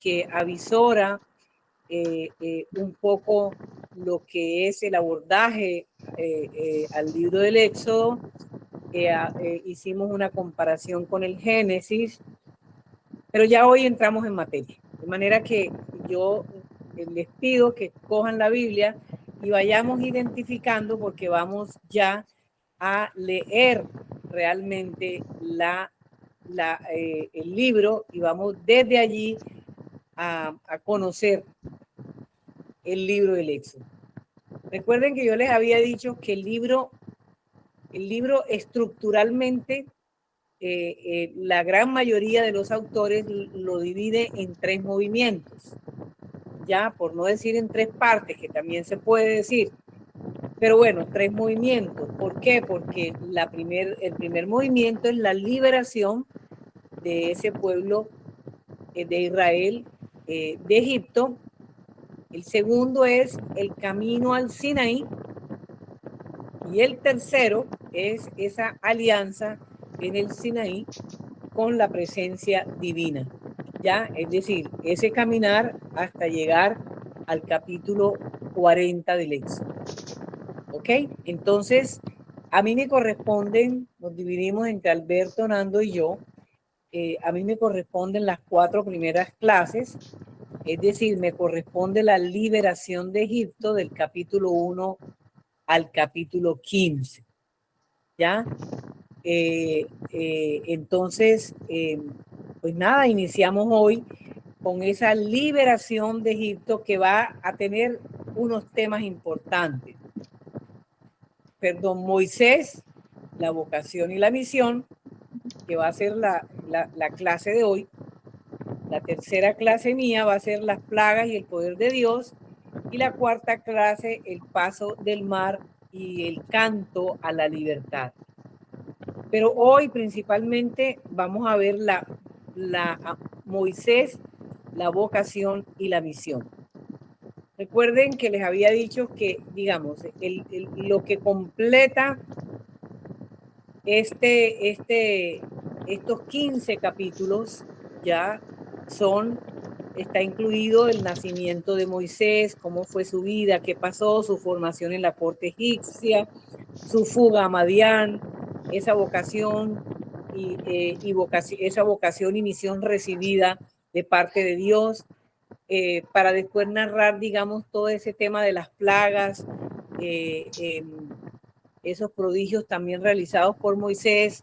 que avisora un poco lo que es el abordaje al libro del Éxodo. Hicimos una comparación con el Génesis, pero ya hoy entramos en materia. De manera que yo les pido que cojan la Biblia y vayamos identificando, porque vamos ya a leer realmente el libro, y vamos desde allí a conocer el libro del Éxodo. Recuerden que yo les había dicho que el libro estructuralmente, la gran mayoría de los autores lo divide en 3 movimientos, ya por no decir en 3 partes, que también se puede decir, pero bueno, 3 movimientos. ¿Por qué? Porque el primer movimiento es la liberación de ese pueblo de Israel de Egipto. El segundo es el camino al Sinaí, y el tercero es esa alianza en el Sinaí con la presencia divina, ¿ya? Es decir, ese caminar hasta llegar al capítulo 40 del Éxodo. ¿Ok? Entonces, a mí me corresponden, nos dividimos entre Alberto, Nando y yo, a mí me corresponden las 4 primeras clases, es decir, me corresponde la liberación de Egipto del capítulo 1 al capítulo 15, ¿ya? Entonces, pues nada, iniciamos hoy con esa liberación de Egipto, que va a tener unos temas importantes. Perdón, Moisés, la vocación y la misión, que va a ser la clase de hoy. La tercera clase mía va a ser las plagas y el poder de Dios. Y la cuarta clase, el paso del mar y el canto a la libertad. Pero hoy principalmente vamos a ver a Moisés, la vocación y la misión. Recuerden que les había dicho que, digamos, lo que completa estos 15 capítulos ya está incluido el nacimiento de Moisés, cómo fue su vida, qué pasó, su formación en la corte egipcia, su fuga a Madián, esa vocación esa vocación y misión recibida de parte de Dios, para después narrar, digamos, todo ese tema de las plagas, esos prodigios también realizados por Moisés.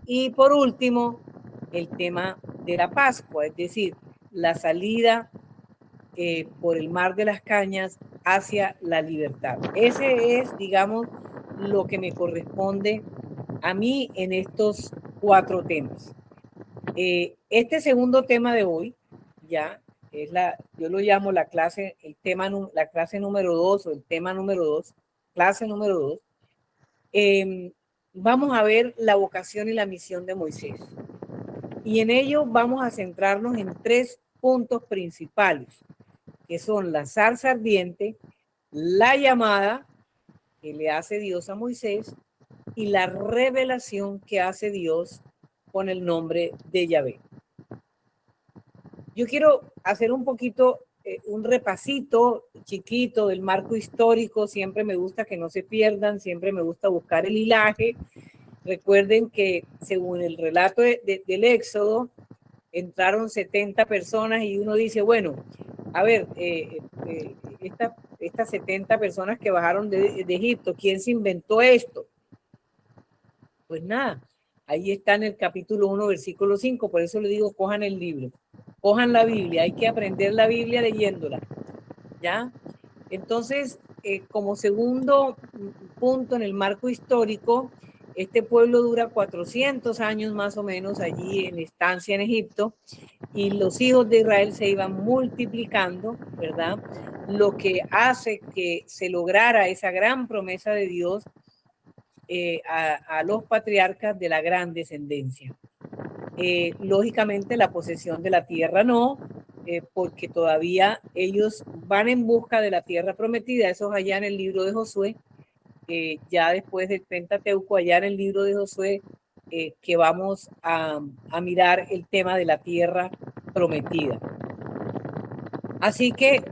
Y por último, el tema de la Pascua, es decir, la salida por el mar de las cañas hacia la libertad. Ese es, digamos, lo que me corresponde a mí en estos 4 temas. Este segundo tema de hoy, ya, yo lo llamo la clase número 2, o el tema número 2, clase número 2. Vamos a ver la vocación y la misión de Moisés. Y en ello vamos a centrarnos en 3 puntos principales, que son la zarza ardiente, la llamada que le hace Dios a Moisés y la revelación que hace Dios con el nombre de Yahvé. Yo quiero hacer un poquito, un repasito chiquito del marco histórico. Siempre me gusta que no se pierdan, siempre me gusta buscar el hilaje. Recuerden que según el relato del Éxodo, entraron 70 personas y uno dice, bueno, a ver, estas 70 personas que bajaron de Egipto, ¿quién se inventó esto? Pues nada, ahí está en el capítulo 1, versículo 5, por eso le digo, cojan el libro, cojan la Biblia, hay que aprender la Biblia leyéndola, ¿ya? Entonces, como segundo punto en el marco histórico, este pueblo dura 400 años más o menos allí en estancia en Egipto, y los hijos de Israel se iban multiplicando, ¿verdad? Lo que hace que se lograra esa gran promesa de Dios a los patriarcas de la gran descendencia. Lógicamente la posesión de la tierra no, porque todavía ellos van en busca de la tierra prometida. Eso es allá en el libro de Josué. Ya después del Pentateuco, allá en el libro de Josué, que vamos a mirar el tema de la tierra prometida. Así que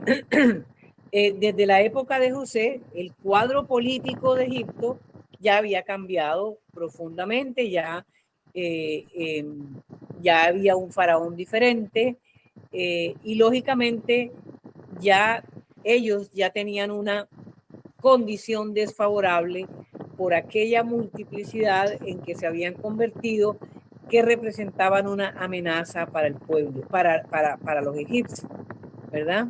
desde la época de José, el cuadro político de Egipto ya había cambiado profundamente, ya había un faraón diferente y lógicamente ya ellos ya tenían una condición desfavorable por aquella multiplicidad en que se habían convertido, que representaban una amenaza para el pueblo, para los egipcios, ¿verdad?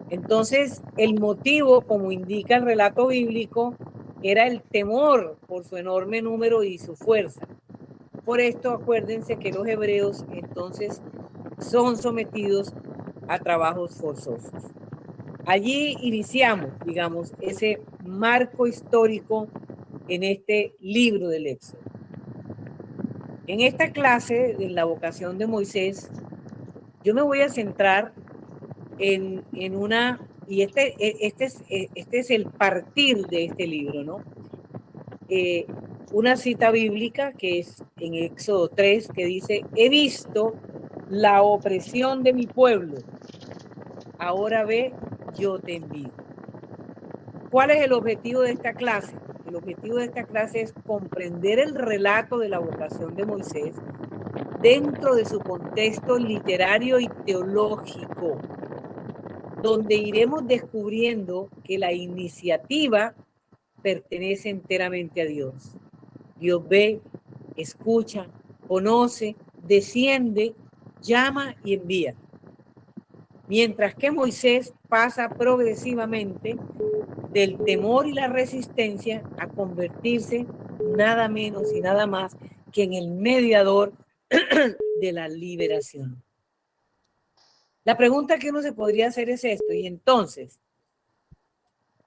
Entonces, el motivo, como indica el relato bíblico, era el temor por su enorme número y su fuerza. Por esto, acuérdense que los hebreos entonces son sometidos a trabajos forzosos. Allí iniciamos, digamos, ese marco histórico en este libro del Éxodo. En esta clase de la vocación de Moisés, yo me voy a centrar en una, y este es el partir de este libro, ¿no? Una cita bíblica que es en Éxodo 3, que dice: he visto la opresión de mi pueblo, ahora ve, yo te envío. ¿Cuál es el objetivo de esta clase? El objetivo de esta clase es comprender el relato de la vocación de Moisés dentro de su contexto literario y teológico, donde iremos descubriendo que la iniciativa pertenece enteramente a Dios. Dios ve, escucha, conoce, desciende, llama y envía. Mientras que Moisés pasa progresivamente del temor y la resistencia a convertirse nada menos y nada más que en el mediador de la liberación. La pregunta que uno se podría hacer es esto: y entonces,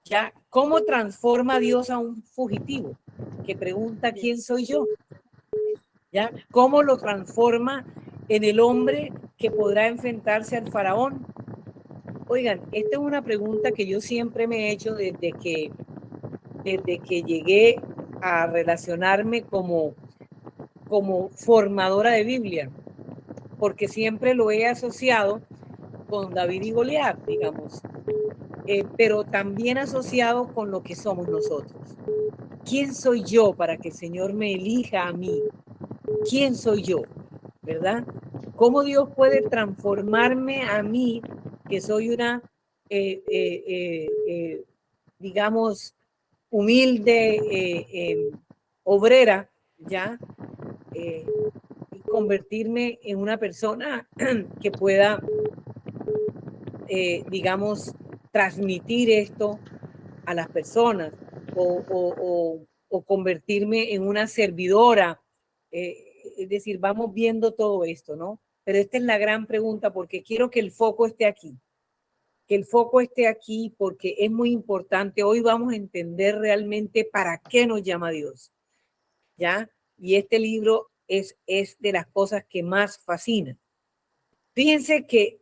¿ya cómo transforma Dios a un fugitivo que pregunta quién soy yo? ¿Ya cómo lo transforma en el hombre que podrá enfrentarse al faraón? Oigan, esta es una pregunta que yo siempre me he hecho desde que llegué a relacionarme como formadora de Biblia, porque siempre lo he asociado con David y Goliat, digamos, pero también asociado con lo que somos nosotros. ¿Quién soy yo para que el Señor me elija a mí? ¿Quién soy yo? ¿Verdad? ¿Cómo Dios puede transformarme a mí, que soy una, digamos, humilde obrera, ¿ya? Y convertirme en una persona que pueda, digamos, transmitir esto a las personas o convertirme en una servidora. Es decir, vamos viendo todo esto, ¿no? Pero esta es la gran pregunta, porque quiero que el foco esté aquí. Que el foco esté aquí porque es muy importante. Hoy vamos a entender realmente para qué nos llama Dios, ¿ya? Y este libro es de las cosas que más fascinan. Fíjense que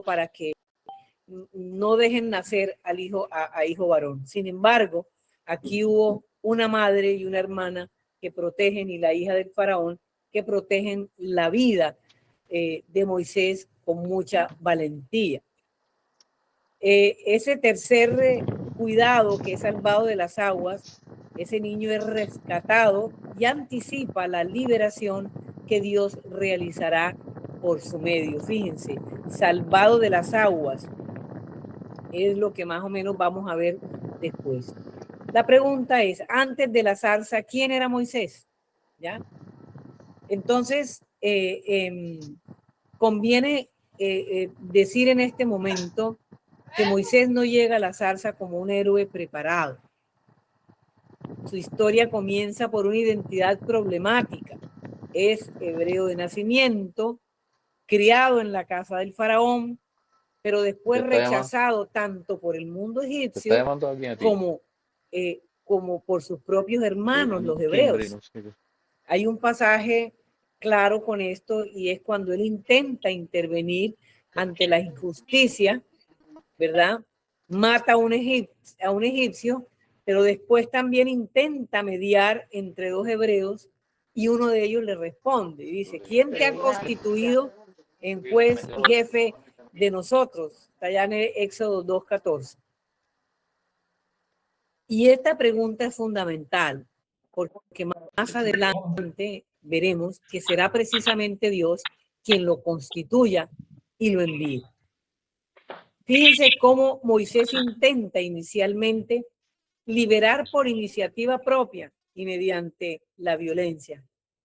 para que no dejen nacer al hijo a hijo varón. Sin embargo, aquí hubo una madre y una hermana que protegen, y la hija del faraón, que protegen la vida de Moisés con mucha valentía. Ese tercer cuidado, que es salvado de las aguas, ese niño es rescatado y anticipa la liberación que Dios realizará por su medio. Fíjense, salvado de las aguas es lo que más o menos vamos a ver después. La pregunta es, antes de la zarza, ¿quién era Moisés? ¿Ya? Entonces, conviene decir en este momento que Moisés no llega a la zarza como un héroe preparado. Su historia comienza por una identidad problemática. Es hebreo de nacimiento, criado en la casa del faraón, pero después rechazado tanto por el mundo egipcio como por sus propios hermanos, los hebreos. Hay un pasaje claro con esto, y es cuando él intenta intervenir ante la injusticia, ¿verdad? Mata a un egipcio, pero después también intenta mediar entre dos hebreos, y uno de ellos le responde y dice: ¿quién te ha constituido en juez y jefe de nosotros? Está allá en el Éxodo 2:14. Y esta pregunta es fundamental, porque más adelante veremos que será precisamente Dios quien lo constituya y lo envíe. Fíjense cómo Moisés intenta inicialmente liberar por iniciativa propia y mediante la violencia,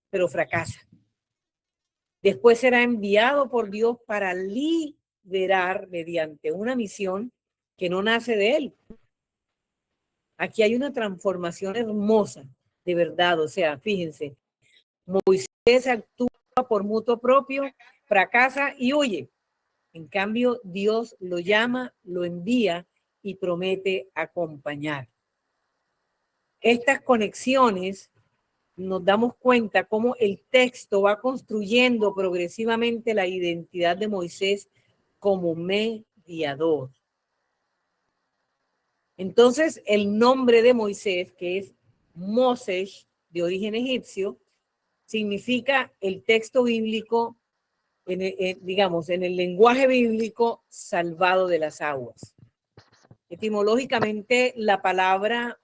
pero fracasa. Después será enviado por Dios para liberar mediante una misión que no nace de él. Aquí hay una transformación hermosa, de verdad. O sea, fíjense, Moisés actúa por mutuo propio, fracasa y huye. En cambio, Dios lo llama, lo envía y promete acompañar. Estas conexiones, nos damos cuenta cómo el texto va construyendo progresivamente la identidad de Moisés como mediador. Entonces, el nombre de Moisés, que es Moses, de origen egipcio, significa el texto bíblico, digamos, en el lenguaje bíblico, salvado de las aguas. Etimológicamente, la palabra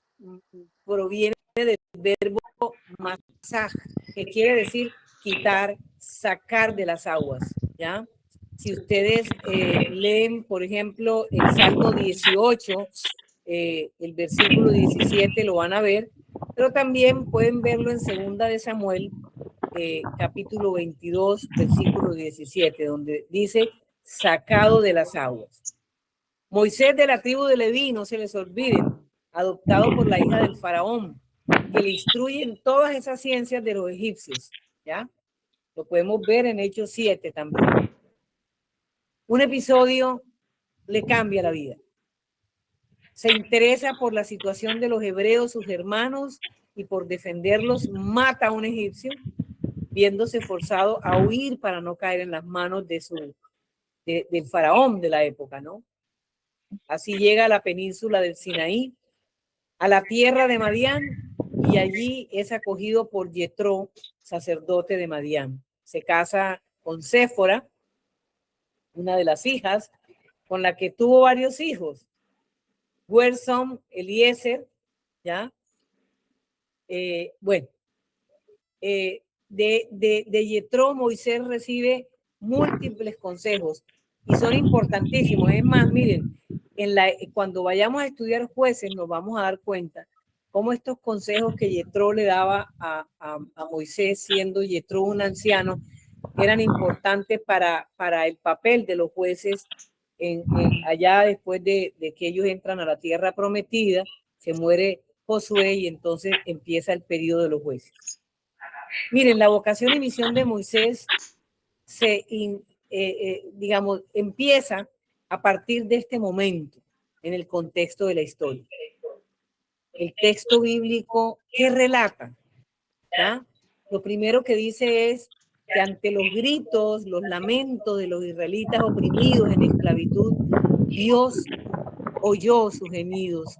proviene del verbo masaj, que quiere decir quitar, sacar de las aguas, ¿ya? Si ustedes leen, por ejemplo, el Salmo 18, el versículo 17, lo van a ver, pero también pueden verlo en Segunda de Samuel, capítulo 22, versículo 17, donde dice: sacado de las aguas. Moisés, de la tribu de Leví, no se les olviden, adoptado por la hija del faraón, que le instruye en todas esas ciencias de los egipcios, ¿ya? Lo podemos ver en Hechos 7 también. Un episodio le cambia la vida. Se interesa por la situación de los hebreos, sus hermanos, y por defenderlos mata a un egipcio, viéndose forzado a huir para no caer en las manos del faraón de la época, ¿no? Así llega a la península del Sinaí, a la tierra de Madián, y allí es acogido por Yetró, sacerdote de Madián. Se casa con Séfora, una de las hijas, con la que tuvo varios hijos: Gersom, Eliezer, ¿ya? De Yetró, Moisés recibe múltiples consejos y son importantísimos. Es más, miren, cuando vayamos a estudiar Jueces nos vamos a dar cuenta cómo estos consejos que Yetró le daba a Moisés, siendo Yetró un anciano, eran importantes para el papel de los jueces allá después de que ellos entran a la tierra prometida. Se muere Josué y entonces empieza el periodo de los jueces. Miren, la vocación y misión de Moisés digamos, empieza a partir de este momento en el contexto de la historia. El texto bíblico, ¿qué relata? ¿Ya? Lo primero que dice es que ante los gritos, los lamentos de los israelitas oprimidos en esclavitud, Dios oyó sus gemidos,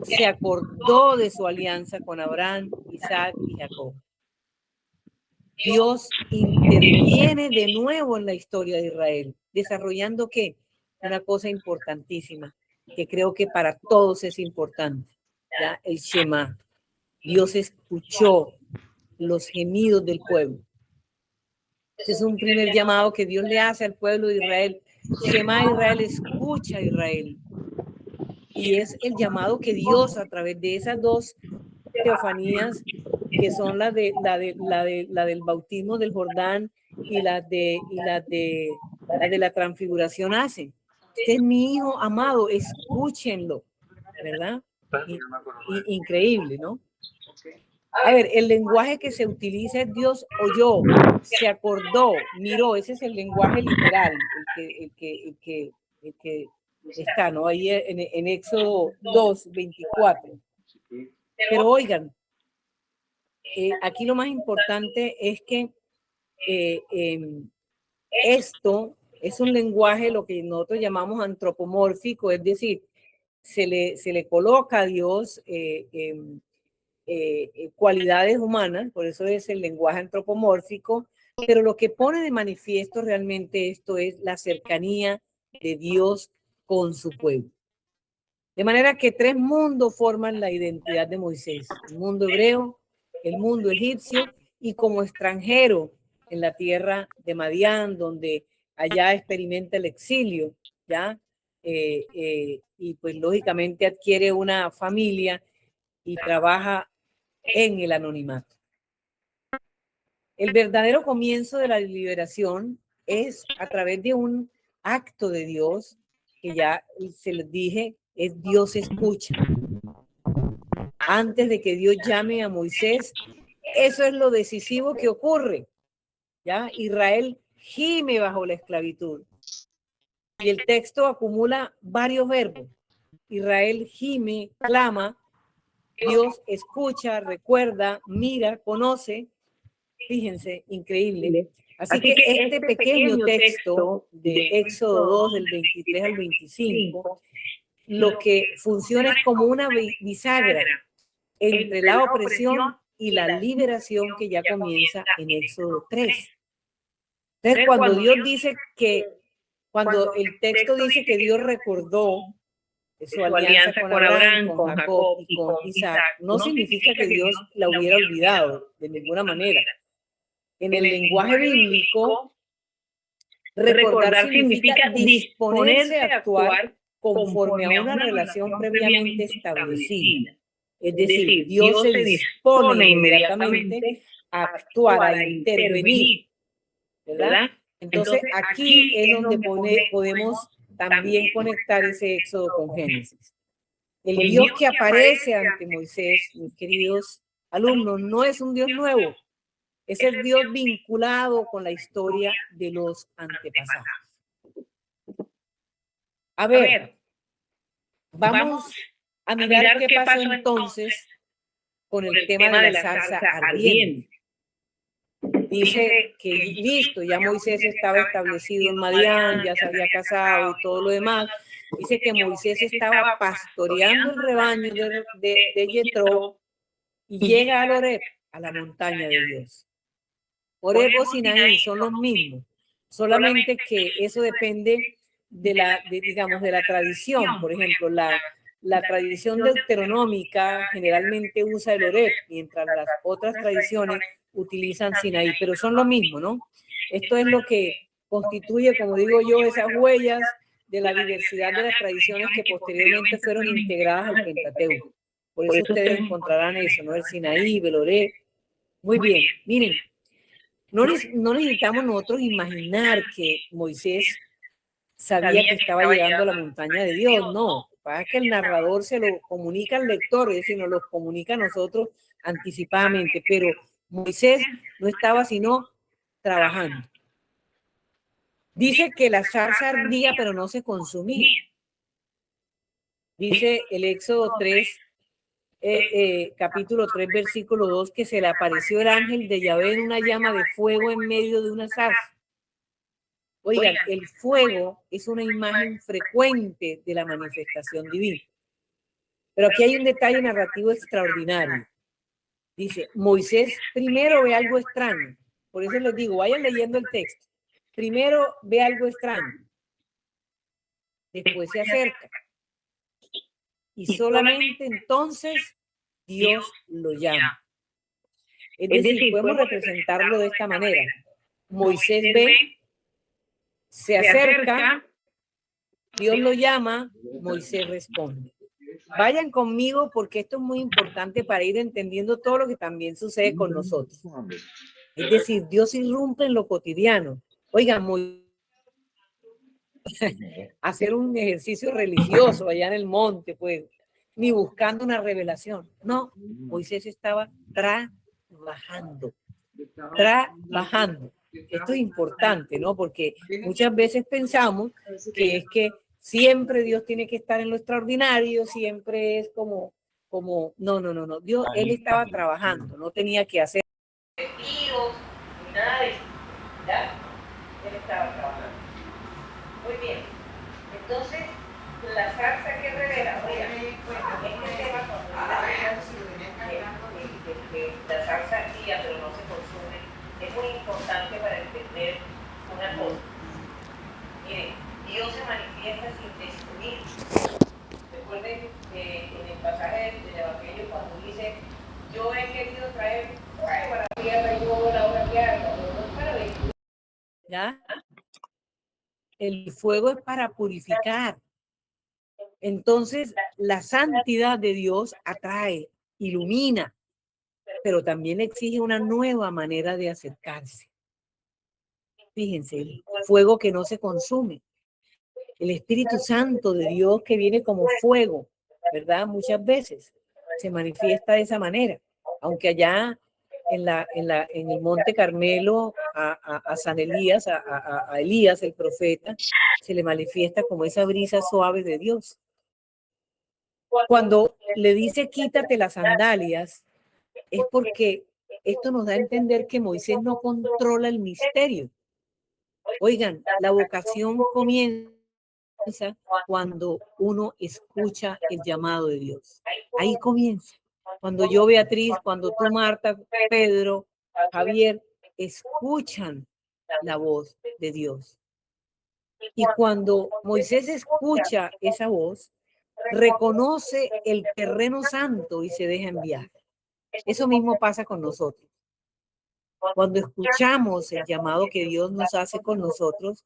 se acordó de su alianza con Abraham, Isaac y Jacob. Dios interviene de nuevo en la historia de Israel, desarrollando ¿qué? Una cosa importantísima, que creo que para todos es importante, ¿ya? El Shema. Dios escuchó los gemidos del pueblo. Este es un primer llamado que Dios le hace al pueblo de Israel. Shema Israel, escucha Israel. Y es el llamado que Dios a través de esas dos teofanías, que son la del bautismo del Jordán y las de la transfiguración hace. Este es mi hijo amado, escúchenlo, ¿verdad? Increíble, ¿no? A ver, el lenguaje que se utiliza es Dios oyó, se acordó, miró, ese es el lenguaje literal, el que está, ¿no? Ahí en Éxodo 2, 24. Pero oigan, aquí lo más importante es que esto es un lenguaje, lo que nosotros llamamos antropomórfico, es decir, se le coloca a Dios cualidades humanas, por eso es el lenguaje antropomórfico, pero lo que pone de manifiesto realmente esto es la cercanía de Dios con su pueblo. De manera que tres mundos forman la identidad de Moisés: el mundo hebreo, el mundo egipcio y como extranjero en la tierra de Madián, donde allá experimenta el exilio, ¿ya? Y pues lógicamente adquiere una familia y trabaja en el anonimato. El verdadero comienzo de la liberación es a través de un acto de Dios, que ya se les dije, es Dios escucha. Antes de que Dios llame a Moisés, eso es lo decisivo que ocurre. ¿Ya? Israel gime bajo la esclavitud. Y el texto acumula varios verbos. Israel gime, clama, Dios escucha, recuerda, mira, conoce. Fíjense, increíble. Así que este pequeño texto de Éxodo 2, del 23 al 25, lo que funciona es como una bisagra entre la opresión y la liberación que ya comienza en Éxodo 3. Entonces, cuando Dios dice que, cuando el texto dice que Dios recordó su alianza con Abraham, con Jacob y con Isaac, no significa que Dios la hubiera olvidado de ninguna manera. En el lenguaje bíblico, recordar significa disponerse a actuar conforme a una relación previamente establecida. Es decir, Dios se dispone inmediatamente a actuar, a intervenir, ¿verdad? Entonces aquí es donde podemos también conectar ese éxodo con Génesis. El Dios que aparece ante Moisés, mis queridos alumnos, no es un Dios nuevo, es el Dios vinculado con la historia de los antepasados. A ver, vamos a mirar qué pasó entonces con el tema de la zarza ardiente. Dice que listo, ya Moisés estaba establecido en Madián, ya se había casado y todo lo demás. Dice que Moisés estaba pastoreando el rebaño de Yetro y llega al Horeb, a la montaña de Dios. Horeb o Sinaí son los mismos, solamente que eso depende digamos, de la tradición. Por ejemplo, la tradición deuteronómica generalmente usa el Horeb, mientras las otras tradiciones utilizan Sinaí, pero son lo mismo, ¿no? Esto es lo que constituye, como digo yo, esas huellas de la diversidad de las tradiciones que posteriormente fueron integradas al Pentateuco. Por eso ustedes encontrarán eso, ¿no? El Sinaí, el Horeb. Muy bien, miren, no necesitamos nosotros imaginar que Moisés sabía que estaba llegando a la montaña de Dios, no. Para que el narrador se lo comunica al lector, es decir, nos lo comunica a nosotros anticipadamente, pero Moisés no estaba sino trabajando. Dice que la zarza ardía, pero no se consumía. Dice el Éxodo 3, capítulo 3, versículo 2, que se le apareció el ángel de Yahvé en una llama de fuego en medio de una zarza. Oigan, el fuego es una imagen frecuente de la manifestación divina. Pero aquí hay un detalle narrativo extraordinario. Dice, Moisés primero ve algo extraño. Por eso les digo, vayan leyendo el texto. Primero ve algo extraño. Después se acerca. Y solamente entonces Dios lo llama. Es decir, podemos representarlo de esta manera. Moisés ve, se acerca, Dios lo llama, Moisés responde. Vayan conmigo porque esto es muy importante para ir entendiendo todo lo que también sucede con nosotros. Es decir, Dios irrumpe en lo cotidiano. Oigan, hacer un ejercicio religioso allá en el monte, pues, ni buscando una revelación. No, Moisés estaba trabajando. Esto es importante, ¿no? Porque muchas veces pensamos que es que siempre Dios tiene que estar en lo extraordinario, siempre es como, no. Dios, él estaba trabajando, no tenía que hacer retiros, ni nada de eso, ¿ya? Él estaba trabajando. Muy bien. Entonces, la zarza que revela, oigan, este tema la zarza guía, pero no se consume, es muy importante para entender una cosa. Miren, Dios se manifiesta sin destruir. Recuerden que en el pasaje del Evangelio cuando dice, yo he querido traer fuego a la tierra y luego la hora que haga, no es para destruir. ¿Ya? El fuego es para purificar. Entonces, la santidad de Dios atrae, ilumina, pero también exige una nueva manera de acercarse. Fíjense, el fuego que no se consume. El Espíritu Santo de Dios que viene como fuego, ¿verdad? Muchas veces se manifiesta de esa manera. Aunque allá en el Monte Carmelo a San Elías, a Elías el profeta, se le manifiesta como esa brisa suave de Dios. Cuando le dice quítate las sandalias, es porque esto nos da a entender que Moisés no controla el misterio. Oigan, la vocación comienza cuando uno escucha el llamado de Dios. Ahí comienza. Cuando yo, Beatriz, cuando tú, Marta, Pedro, Javier, escuchan la voz de Dios. Y cuando Moisés escucha esa voz, reconoce el terreno santo y se deja enviar. Eso mismo pasa con nosotros. Cuando escuchamos el llamado que Dios nos hace con nosotros,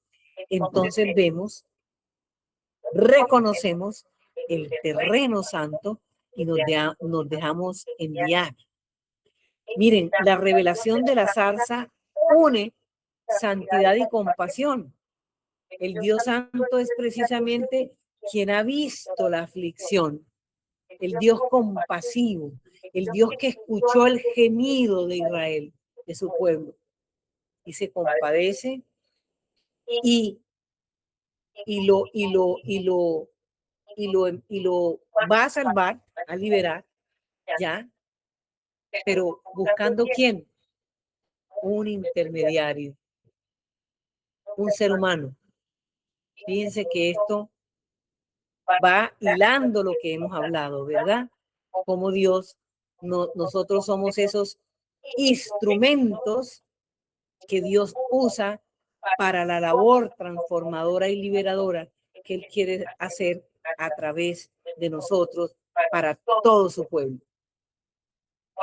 entonces vemos, reconocemos el terreno santo y nos dejamos enviar. Miren, la revelación de la zarza une santidad y compasión. El Dios Santo es precisamente quien ha visto la aflicción, el Dios compasivo, el Dios que escuchó el gemido de Israel, de su pueblo, y se compadece y lo va a salvar, a liberar, ya, pero buscando quién, un intermediario, un ser humano. Fíjense que esto va hilando lo que hemos hablado, ¿verdad? Como Dios, nosotros somos esos instrumentos que Dios usa para la labor transformadora y liberadora que Él quiere hacer a través de nosotros para todo su pueblo.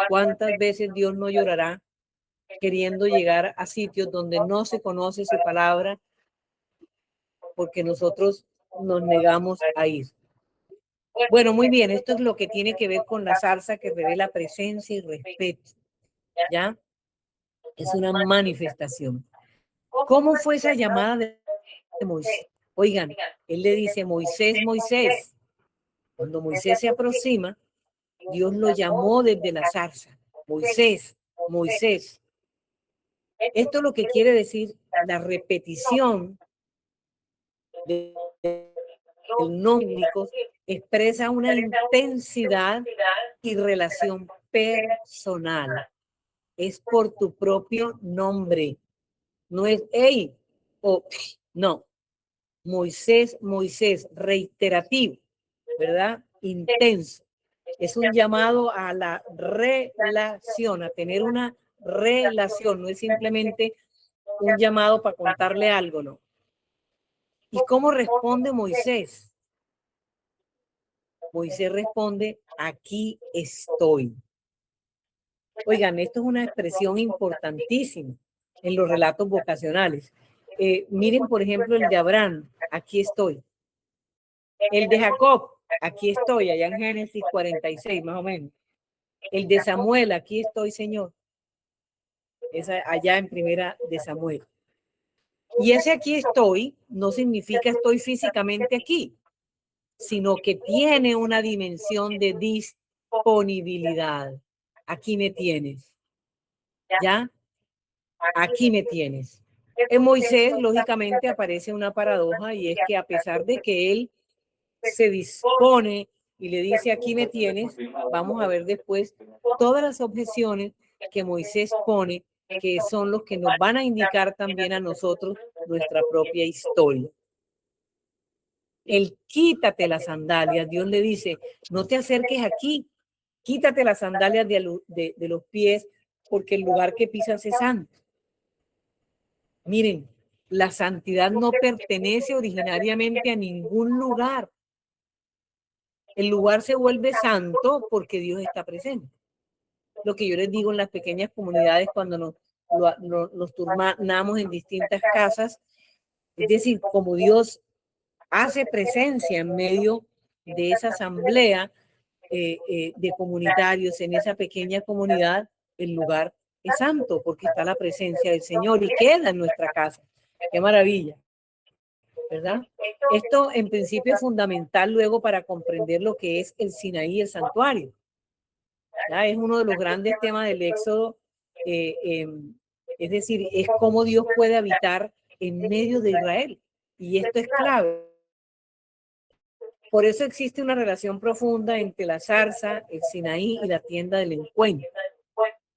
¿Cuántas veces Dios no llorará queriendo llegar a sitios donde no se conoce su palabra porque nosotros nos negamos a ir? Bueno, muy bien, esto es lo que tiene que ver con la zarza que revela presencia y respeto, ¿ya? Es una manifestación. ¿Cómo fue esa llamada de Moisés? Oigan, él le dice, Moisés, Moisés. Cuando Moisés se aproxima, Dios lo llamó desde la zarza. Moisés, Moisés. Esto es lo que quiere decir la repetición del nombre expresa una intensidad y relación personal. Es por tu propio nombre. No es, hey, o no. Moisés, Moisés, reiterativo, ¿verdad? Intenso. Es un llamado a la relación, a tener una relación. No es simplemente un llamado para contarle algo, ¿no? ¿Y cómo responde Moisés? Moisés responde, aquí estoy. Oigan, esto es una expresión importantísima en los relatos vocacionales. Miren, por ejemplo, el de Abraham, aquí estoy. El de Jacob, aquí estoy, allá en Génesis 46, más o menos. El de Samuel, aquí estoy, Señor. Es allá en primera de Samuel. Y ese aquí estoy no significa estoy físicamente aquí, sino que tiene una dimensión de disponibilidad. Aquí me tienes. ¿Ya? Aquí me tienes. En Moisés, lógicamente, aparece una paradoja y es que a pesar de que él se dispone y le dice aquí me tienes, vamos a ver después todas las objeciones que Moisés pone, que son los que nos van a indicar también a nosotros nuestra propia historia. El quítate las sandalias, Dios le dice, no te acerques aquí, quítate las sandalias de los pies, porque el lugar que pisas es santo. Miren, la santidad no pertenece originariamente a ningún lugar. El lugar se vuelve santo porque Dios está presente. Lo que yo les digo en las pequeñas comunidades cuando nos turnamos en distintas casas, es decir, como Dios hace presencia en medio de esa asamblea de comunitarios en esa pequeña comunidad, el lugar es santo porque está la presencia del Señor y queda en nuestra casa. Qué maravilla, ¿verdad? Esto en principio es fundamental luego para comprender lo que es el Sinaí, el santuario. ¿Ya? Es uno de los grandes temas del Éxodo, es decir, es cómo Dios puede habitar en medio de Israel. Y esto es clave. Por eso existe una relación profunda entre la zarza, el Sinaí y la tienda del encuentro.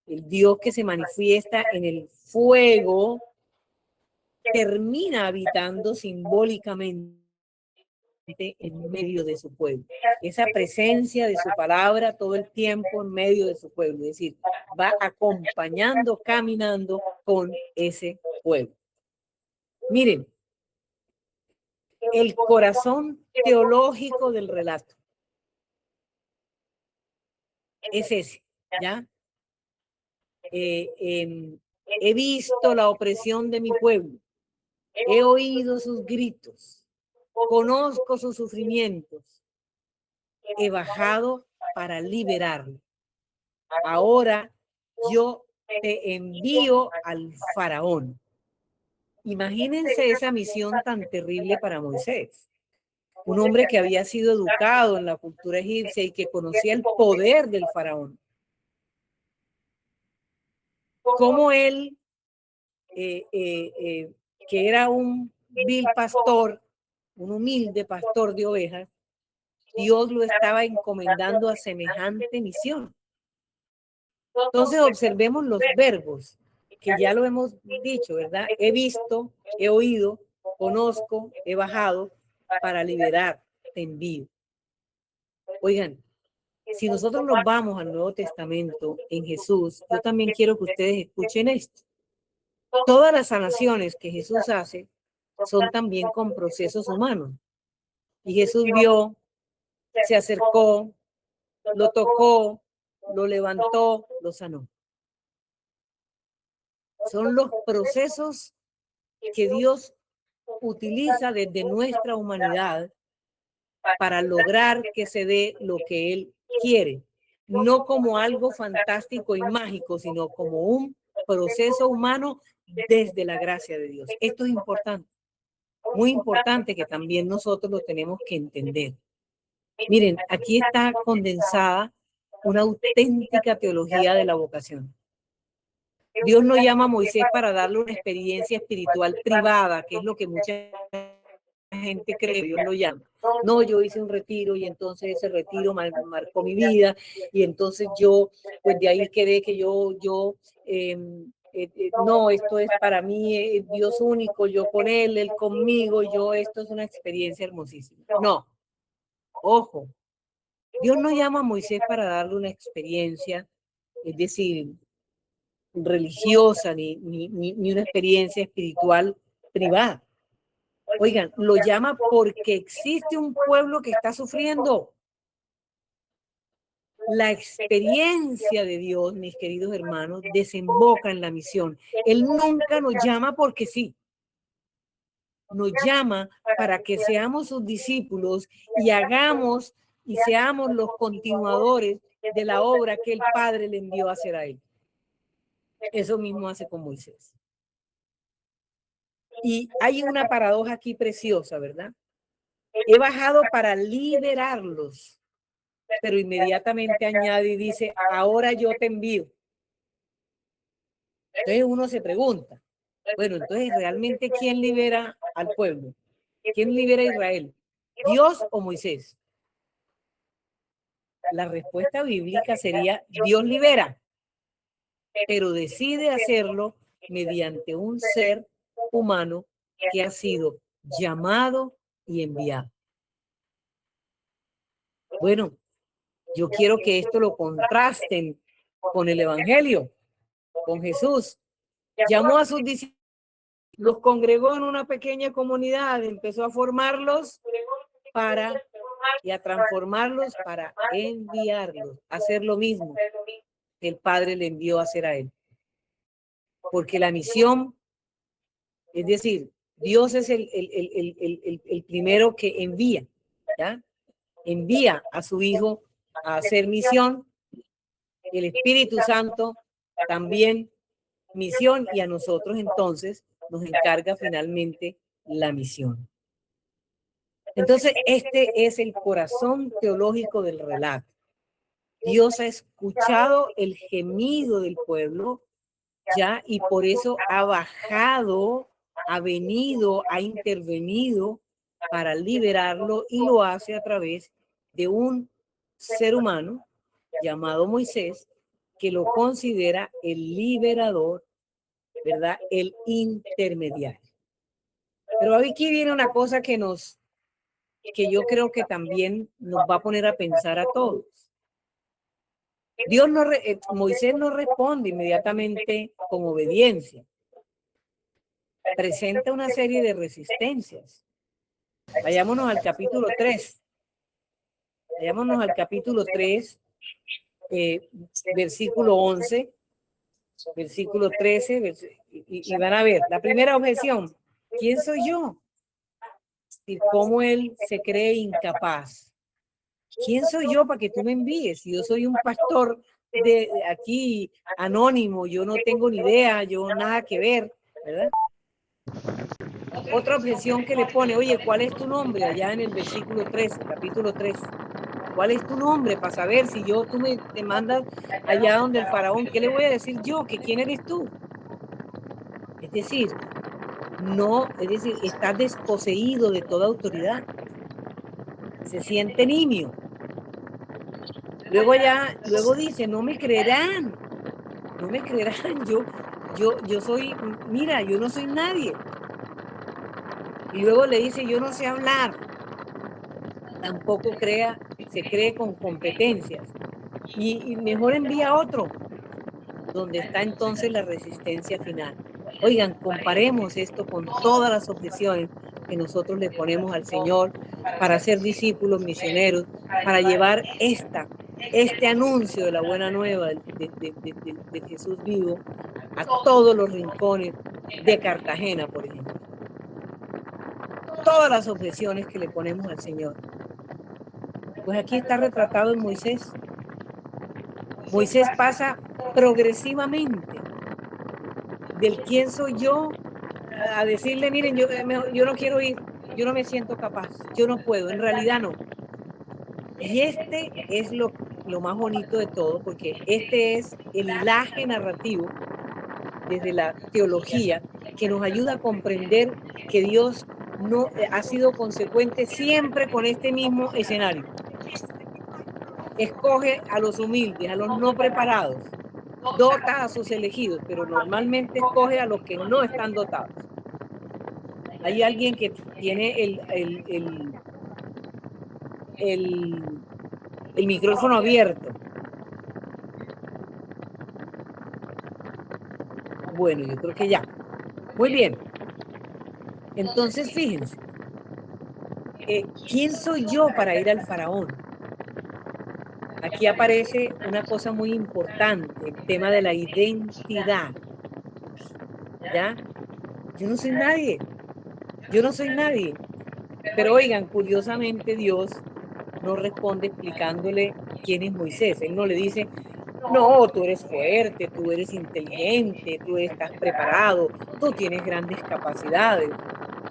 El Dios que se manifiesta en el fuego termina habitando simbólicamente en medio de su pueblo. Esa presencia de su palabra todo el tiempo en medio de su pueblo. Es decir, va acompañando, caminando con ese pueblo. Miren, el corazón teológico del relato es ese, ¿ya? He visto la opresión de mi pueblo, he oído sus gritos, conozco sus sufrimientos, he bajado para liberarlo. Ahora yo te envío al faraón. Imagínense esa misión tan terrible para Moisés, un hombre que había sido educado en la cultura egipcia y que conocía el poder del faraón. Cómo él, que era un vil pastor, un humilde pastor de ovejas, Dios lo estaba encomendando a semejante misión. Entonces observemos los verbos, que ya lo hemos dicho, ¿verdad? He visto, he oído, conozco, he bajado para liberar, te envío. Oigan, si nosotros nos vamos al Nuevo Testamento en Jesús, yo también quiero que ustedes escuchen esto. Todas las sanaciones que Jesús hace son también con procesos humanos. Y Jesús vio, se acercó, lo tocó, lo levantó, lo sanó. Son los procesos que Dios utiliza desde nuestra humanidad para lograr que se dé lo que Él quiere, no como algo fantástico y mágico, sino como un proceso humano desde la gracia de Dios. Esto es importante, muy importante que también nosotros lo tenemos que entender. Miren, aquí está condensada una auténtica teología de la vocación. Dios no llama a Moisés para darle una experiencia espiritual privada, que es lo que muchas gente cree que Dios lo llama. No, yo hice un retiro y entonces ese retiro marcó mi vida y entonces yo, pues de ahí quedé que no, esto es para mí, Dios único, yo con él conmigo, esto es una experiencia hermosísima. No, ojo, Dios no llama a Moisés para darle una experiencia, es decir, religiosa ni una experiencia espiritual privada. Oigan, lo llama porque existe un pueblo que está sufriendo. La experiencia de Dios, mis queridos hermanos, desemboca en la misión. Él nunca nos llama porque sí. Nos llama para que seamos sus discípulos y hagamos y seamos los continuadores de la obra que el Padre le envió a hacer a él. Eso mismo hace con Moisés. Y hay una paradoja aquí preciosa, ¿verdad? He bajado para liberarlos, pero inmediatamente añade y dice, ahora yo te envío. Entonces uno se pregunta, bueno, entonces realmente ¿quién libera al pueblo? ¿Quién libera a Israel? ¿Dios o Moisés? La respuesta bíblica sería Dios libera, pero decide hacerlo mediante un ser humano que ha sido llamado y enviado. Bueno, yo quiero que esto lo contrasten con el Evangelio, con Jesús. Llamó a sus discípulos, los congregó en una pequeña comunidad, empezó a formarlos y a transformarlos para enviarlos, a hacer lo mismo que el Padre le envió a hacer a él. Porque la misión, es decir, Dios es el primero que envía, ¿ya? Envía a su Hijo a hacer misión, el Espíritu Santo también misión, y a nosotros entonces nos encarga finalmente la misión. Entonces, este es el corazón teológico del relato. Dios ha escuchado el gemido del pueblo, ya, y por eso ha bajado, ha venido, ha intervenido para liberarlo, y lo hace a través de un ser humano llamado Moisés, que lo considera el liberador, ¿verdad? El intermediario. Pero aquí viene una cosa que yo creo que también nos va a poner a pensar a todos. Moisés no responde inmediatamente con obediencia. Presenta una serie de resistencias. Vayámonos al capítulo 3. Vayámonos al capítulo 3, versículo 11, versículo 13, y van a ver, la primera objeción, ¿quién soy yo? Y cómo él se cree incapaz. ¿Quién soy yo para que tú me envíes? Yo soy un pastor de aquí anónimo, yo no tengo ni idea, yo nada que ver, ¿verdad? Otra objeción que le pone, oye, ¿cuál es tu nombre? Allá en el versículo 13, capítulo 3. ¿Cuál es tu nombre? Para saber si tú te mandas allá donde el faraón, ¿qué le voy a decir yo? ¿Que quién eres tú? Es decir, está desposeído de toda autoridad. Se siente niño. Luego dice, no me creerán. Yo soy, mira, yo no soy nadie. Y luego le dice, yo no sé hablar. Tampoco se cree con competencias. Y mejor envía a otro, donde está entonces la resistencia final. Oigan, comparemos esto con todas las objeciones que nosotros le ponemos al Señor para ser discípulos misioneros, para llevar este anuncio de la buena nueva de Jesús vivo a todos los rincones de Cartagena, por ejemplo. Todas las objeciones que le ponemos al Señor. Pues aquí está retratado en Moisés. Moisés pasa progresivamente del quién soy yo a decirle, miren, yo no quiero ir, yo no me siento capaz, yo no puedo, en realidad no. Y este es lo más bonito de todo, porque este es el hilaje narrativo desde la teología que nos ayuda a comprender que Dios no ha sido consecuente siempre con este mismo escenario. Escoge a los humildes, a los no preparados, dota a sus elegidos, pero normalmente escoge a los que no están dotados. Hay alguien que tiene el micrófono abierto. Bueno, yo creo que ya. Muy bien. Entonces, fíjense, ¿quién soy yo para ir al faraón? Aquí aparece una cosa muy importante, el tema de la identidad. ¿Ya? Yo no soy nadie. Yo no soy nadie. Pero oigan, curiosamente Dios no responde explicándole quién es Moisés. Él no le dice, no, tú eres fuerte, tú eres inteligente, tú estás preparado, tú tienes grandes capacidades.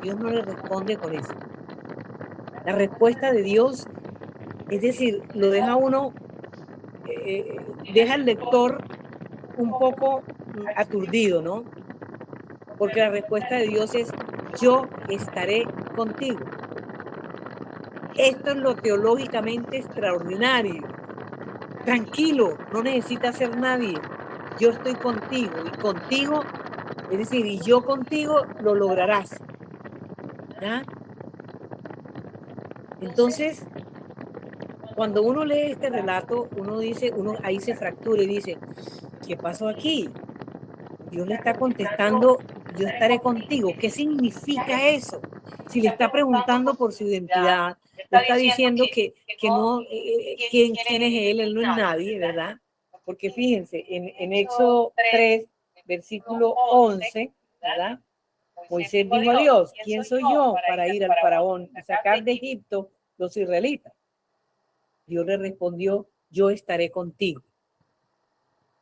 Dios no le responde con eso. La respuesta de Dios, es decir, lo deja uno, deja al lector un poco aturdido, ¿no? Porque la respuesta de Dios es, yo estaré contigo. Esto es lo teológicamente extraordinario. Tranquilo, no necesitas ser nadie. Yo estoy contigo y contigo, es decir, y yo contigo lo lograrás. ¿Ya? Entonces, cuando uno lee este relato, uno dice, uno ahí se fractura y dice, ¿qué pasó aquí? Dios le está contestando, yo estaré contigo. ¿Qué significa eso? Si le está preguntando por su identidad, le está diciendo que no, ¿quién es él? Él no es nadie, ¿verdad? Porque fíjense, en Éxodo 3, versículo 11, ¿verdad? Moisés dijo a Dios, ¿quién soy yo para ir al faraón y sacar de Egipto los israelitas? Dios le respondió, yo estaré contigo.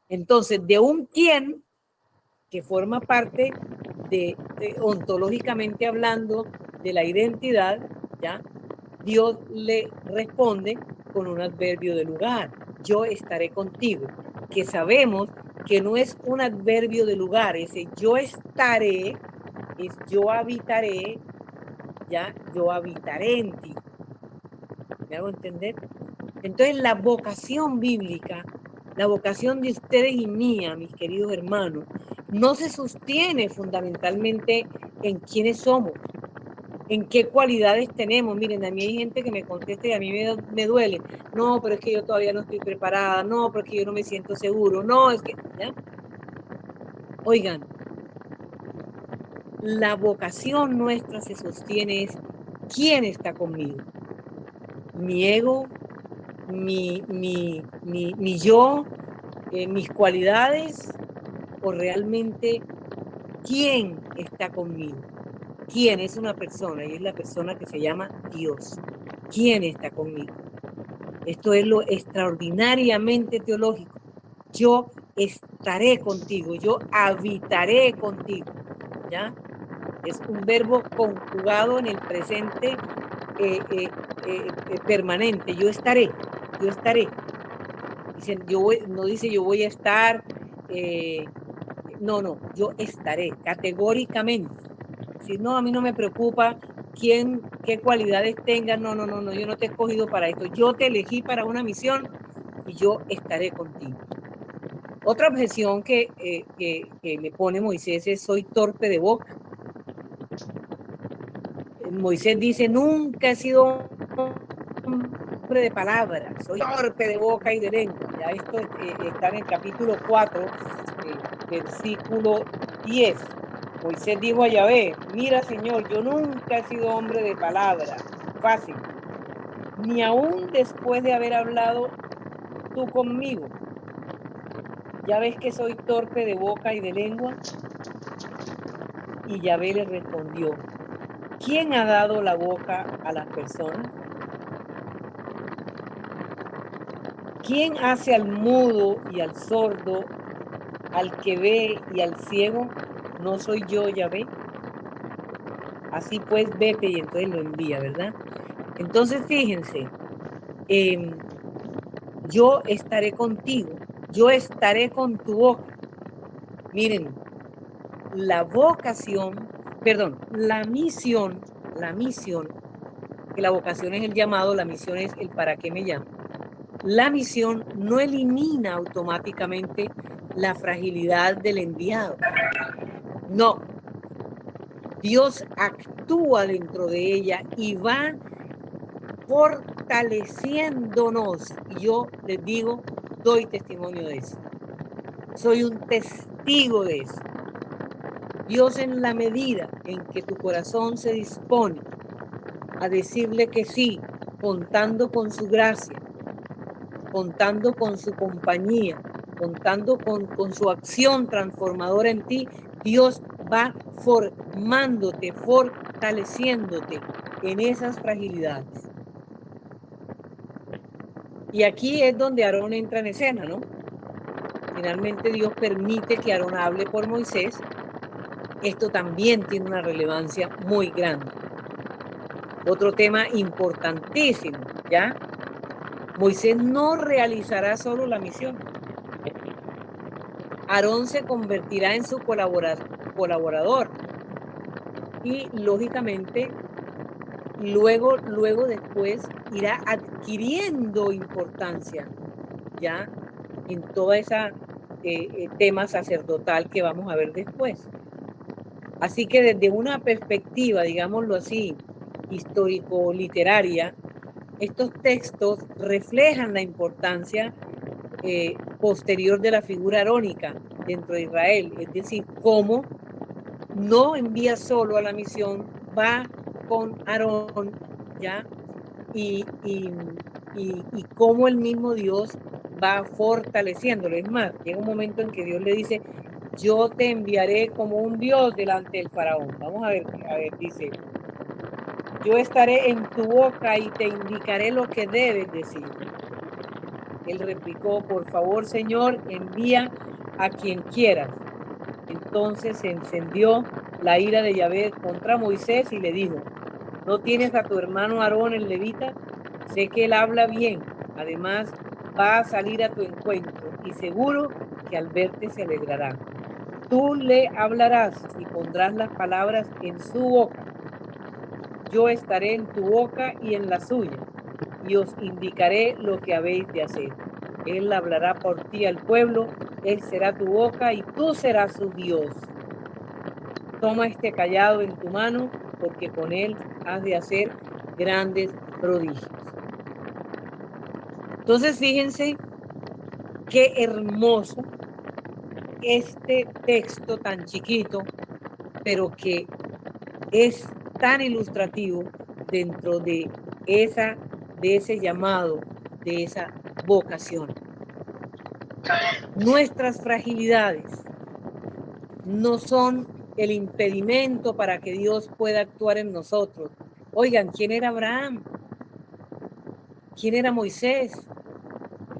Entonces, de un quién que forma parte de ontológicamente hablando de la identidad, ¿ya? Dios le responde con un adverbio de lugar. Yo estaré contigo, que sabemos que no es un adverbio de lugar, ese yo estaré, es yo habitaré, ¿ya? Yo habitaré en ti. ¿Me hago entender? Entonces la vocación bíblica, la vocación de ustedes y mía, mis queridos hermanos, no se sostiene fundamentalmente en quiénes somos, en qué cualidades tenemos. Miren, a mí hay gente que me contesta y a mí me duele. No, pero es que yo todavía no estoy preparada. No, pero es que yo no me siento seguro. No, es que, ¿ya? Oigan, la vocación nuestra se sostiene es quién está conmigo. Mi ego, mi yo, mis cualidades, o realmente quién está conmigo. ¿Quién es una persona? Y es la persona que se llama Dios. ¿Quién está conmigo? Esto es lo extraordinariamente teológico. Yo estaré contigo, yo habitaré contigo. ¿Ya? Es un verbo conjugado en el presente permanente. Yo estaré, yo estaré. Dicen, no dice yo voy a estar, no, yo estaré categóricamente. Si no, a mí no me preocupa qué cualidades tengas, no, yo no te he escogido para esto, yo te elegí para una misión y yo estaré contigo. Otra objeción que le pone Moisés es soy torpe de boca. Moisés dice, nunca he sido hombre de palabra, soy torpe de boca y de lengua. Ya esto está en el capítulo 4, versículo 10. Moisés dijo a Yahvé, mira Señor, yo nunca he sido hombre de palabra, fácil, ni aún después de haber hablado tú conmigo. Ya ves que soy torpe de boca y de lengua. Y Yahvé le respondió, ¿quién ha dado la boca a las personas? ¿Quién hace al mudo y al sordo, al que ve y al ciego? ¿No soy yo, Yahvé? Así pues, vete, y entonces lo envía, ¿verdad? Entonces, fíjense, yo estaré contigo, yo estaré con tu boca. Miren, la vocación, perdón, la misión la misión, que la vocación es el llamado, la misión es el para qué me llamo. La misión no elimina automáticamente la fragilidad del enviado. No. Dios actúa dentro de ella y va fortaleciéndonos. Y yo les digo, doy testimonio de eso. Soy un testigo de eso. Dios, en la medida en que tu corazón se dispone a decirle que sí, contando con su gracia, contando con su compañía, contando con su acción transformadora en ti, Dios va formándote, fortaleciéndote en esas fragilidades. Y aquí es donde Aarón entra en escena, ¿no? Finalmente Dios permite que Aarón hable por Moisés. Esto también tiene una relevancia muy grande. Otro tema importantísimo, ¿ya? Moisés no realizará solo la misión. Aarón se convertirá en su colaborador y lógicamente luego después irá adquiriendo importancia ya en toda esa tema sacerdotal que vamos a ver después. Así que desde una perspectiva, digámoslo así, histórico-literaria, estos textos reflejan la importancia posterior de la figura arónica dentro de Israel, es decir, cómo no envía solo a la misión, va con Aarón, ¿ya? Y cómo el mismo Dios va fortaleciéndolo. Es más, llega un momento en que Dios le dice, yo te enviaré como un Dios delante del faraón. Vamos a ver, dice, yo estaré en tu boca y te indicaré lo que debes decir. Él replicó, por favor, Señor, envía a quien quieras. Entonces se encendió la ira de Yahvé contra Moisés y le dijo, ¿no tienes a tu hermano Aarón el levita? Sé que él habla bien. Además, va a salir a tu encuentro y seguro que al verte se alegrará. Tú le hablarás y pondrás las palabras en su boca. Yo estaré en tu boca y en la suya, y os indicaré lo que habéis de hacer. Él hablará por ti al pueblo, él será tu boca y tú serás su Dios. Toma este cayado en tu mano, porque con él has de hacer grandes prodigios. Entonces, fíjense qué hermoso este texto tan chiquito, pero que es tan ilustrativo dentro de ese llamado, de esa vocación. Nuestras fragilidades no son el impedimento para que Dios pueda actuar en nosotros. Oigan, ¿quién era Abraham? ¿Quién era Moisés?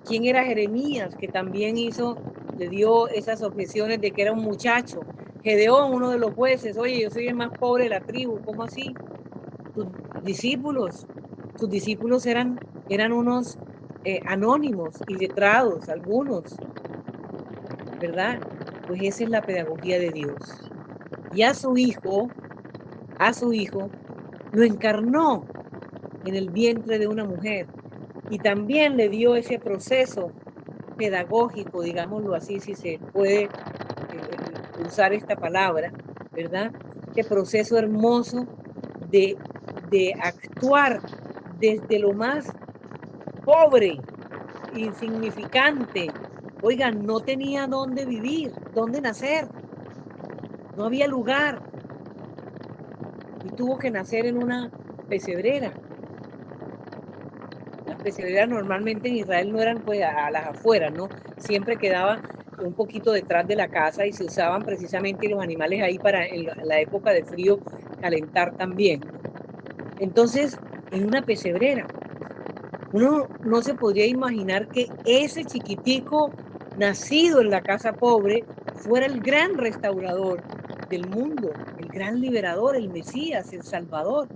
¿Quién era Jeremías, que también le dio esas objeciones de que era un muchacho? Gedeón, uno de los jueces, oye, yo soy el más pobre de la tribu, ¿cómo así? Sus discípulos eran unos anónimos, iletrados, algunos, ¿verdad? Pues esa es la pedagogía de Dios. Y a su hijo, lo encarnó en el vientre de una mujer y también le dio ese proceso pedagógico, digámoslo así, si se puede usar esta palabra, ¿verdad? Este proceso hermoso de actuar desde lo más pobre, insignificante. Oigan, no tenía dónde vivir, dónde nacer, no había lugar y tuvo que nacer en una pesebrera. Las pesebreras normalmente en Israel no eran pues a las afueras, ¿no? Siempre quedaba un poquito detrás de la casa y se usaban precisamente los animales ahí para en la época de frío calentar también. Entonces, en una pesebrera, uno no se podría imaginar que ese chiquitico nacido en la casa pobre fuera el gran restaurador del mundo, el gran liberador, el Mesías, el Salvador.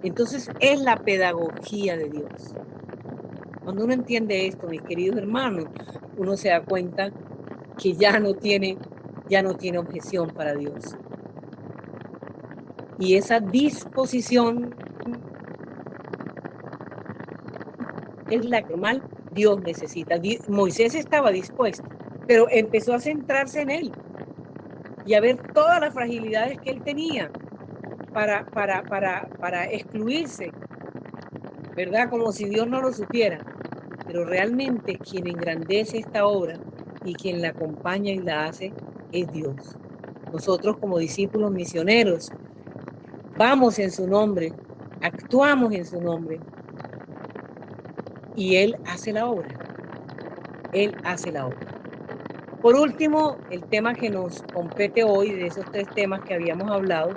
Entonces es la pedagogía de Dios. Cuando uno entiende esto, mis queridos hermanos, uno se da cuenta que ya no tiene objeción para Dios. Y esa disposición es la que mal Dios necesita. Moisés estaba dispuesto, pero empezó a centrarse en él y a ver todas las fragilidades que él tenía para excluirse, ¿verdad? Como si Dios no lo supiera. Pero realmente quien engrandece esta obra y quien la acompaña y la hace es Dios. Nosotros como discípulos misioneros vamos en su nombre, actuamos en su nombre y Él hace la obra. Él hace la obra. Por último, el tema que nos compete hoy, de esos 3 temas que habíamos hablado,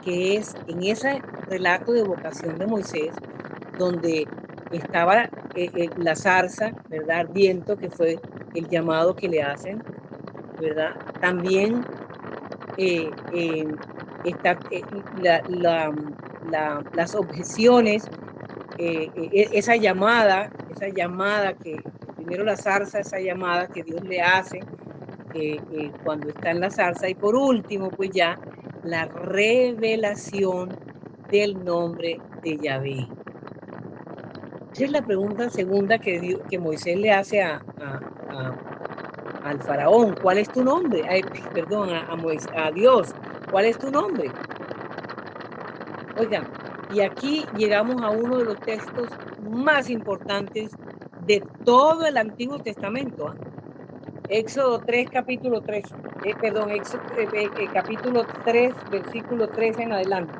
que es en ese relato de vocación de Moisés, donde estaba la zarza, ¿verdad? Ardiendo, que fue el llamado que le hacen, ¿verdad? También está las objeciones, esa llamada que, primero la zarza, esa llamada que Dios le hace cuando está en la zarza, y por último, pues ya la revelación del nombre de Yahvé. Esa es la pregunta segunda que Moisés le hace al faraón. ¿Cuál es tu nombre? Perdón, a Dios. ¿Cuál es tu nombre? Oigan, y aquí llegamos a uno de los textos más importantes de todo el Antiguo Testamento. Éxodo 3, capítulo 3. Capítulo 3, versículo 3 en adelante.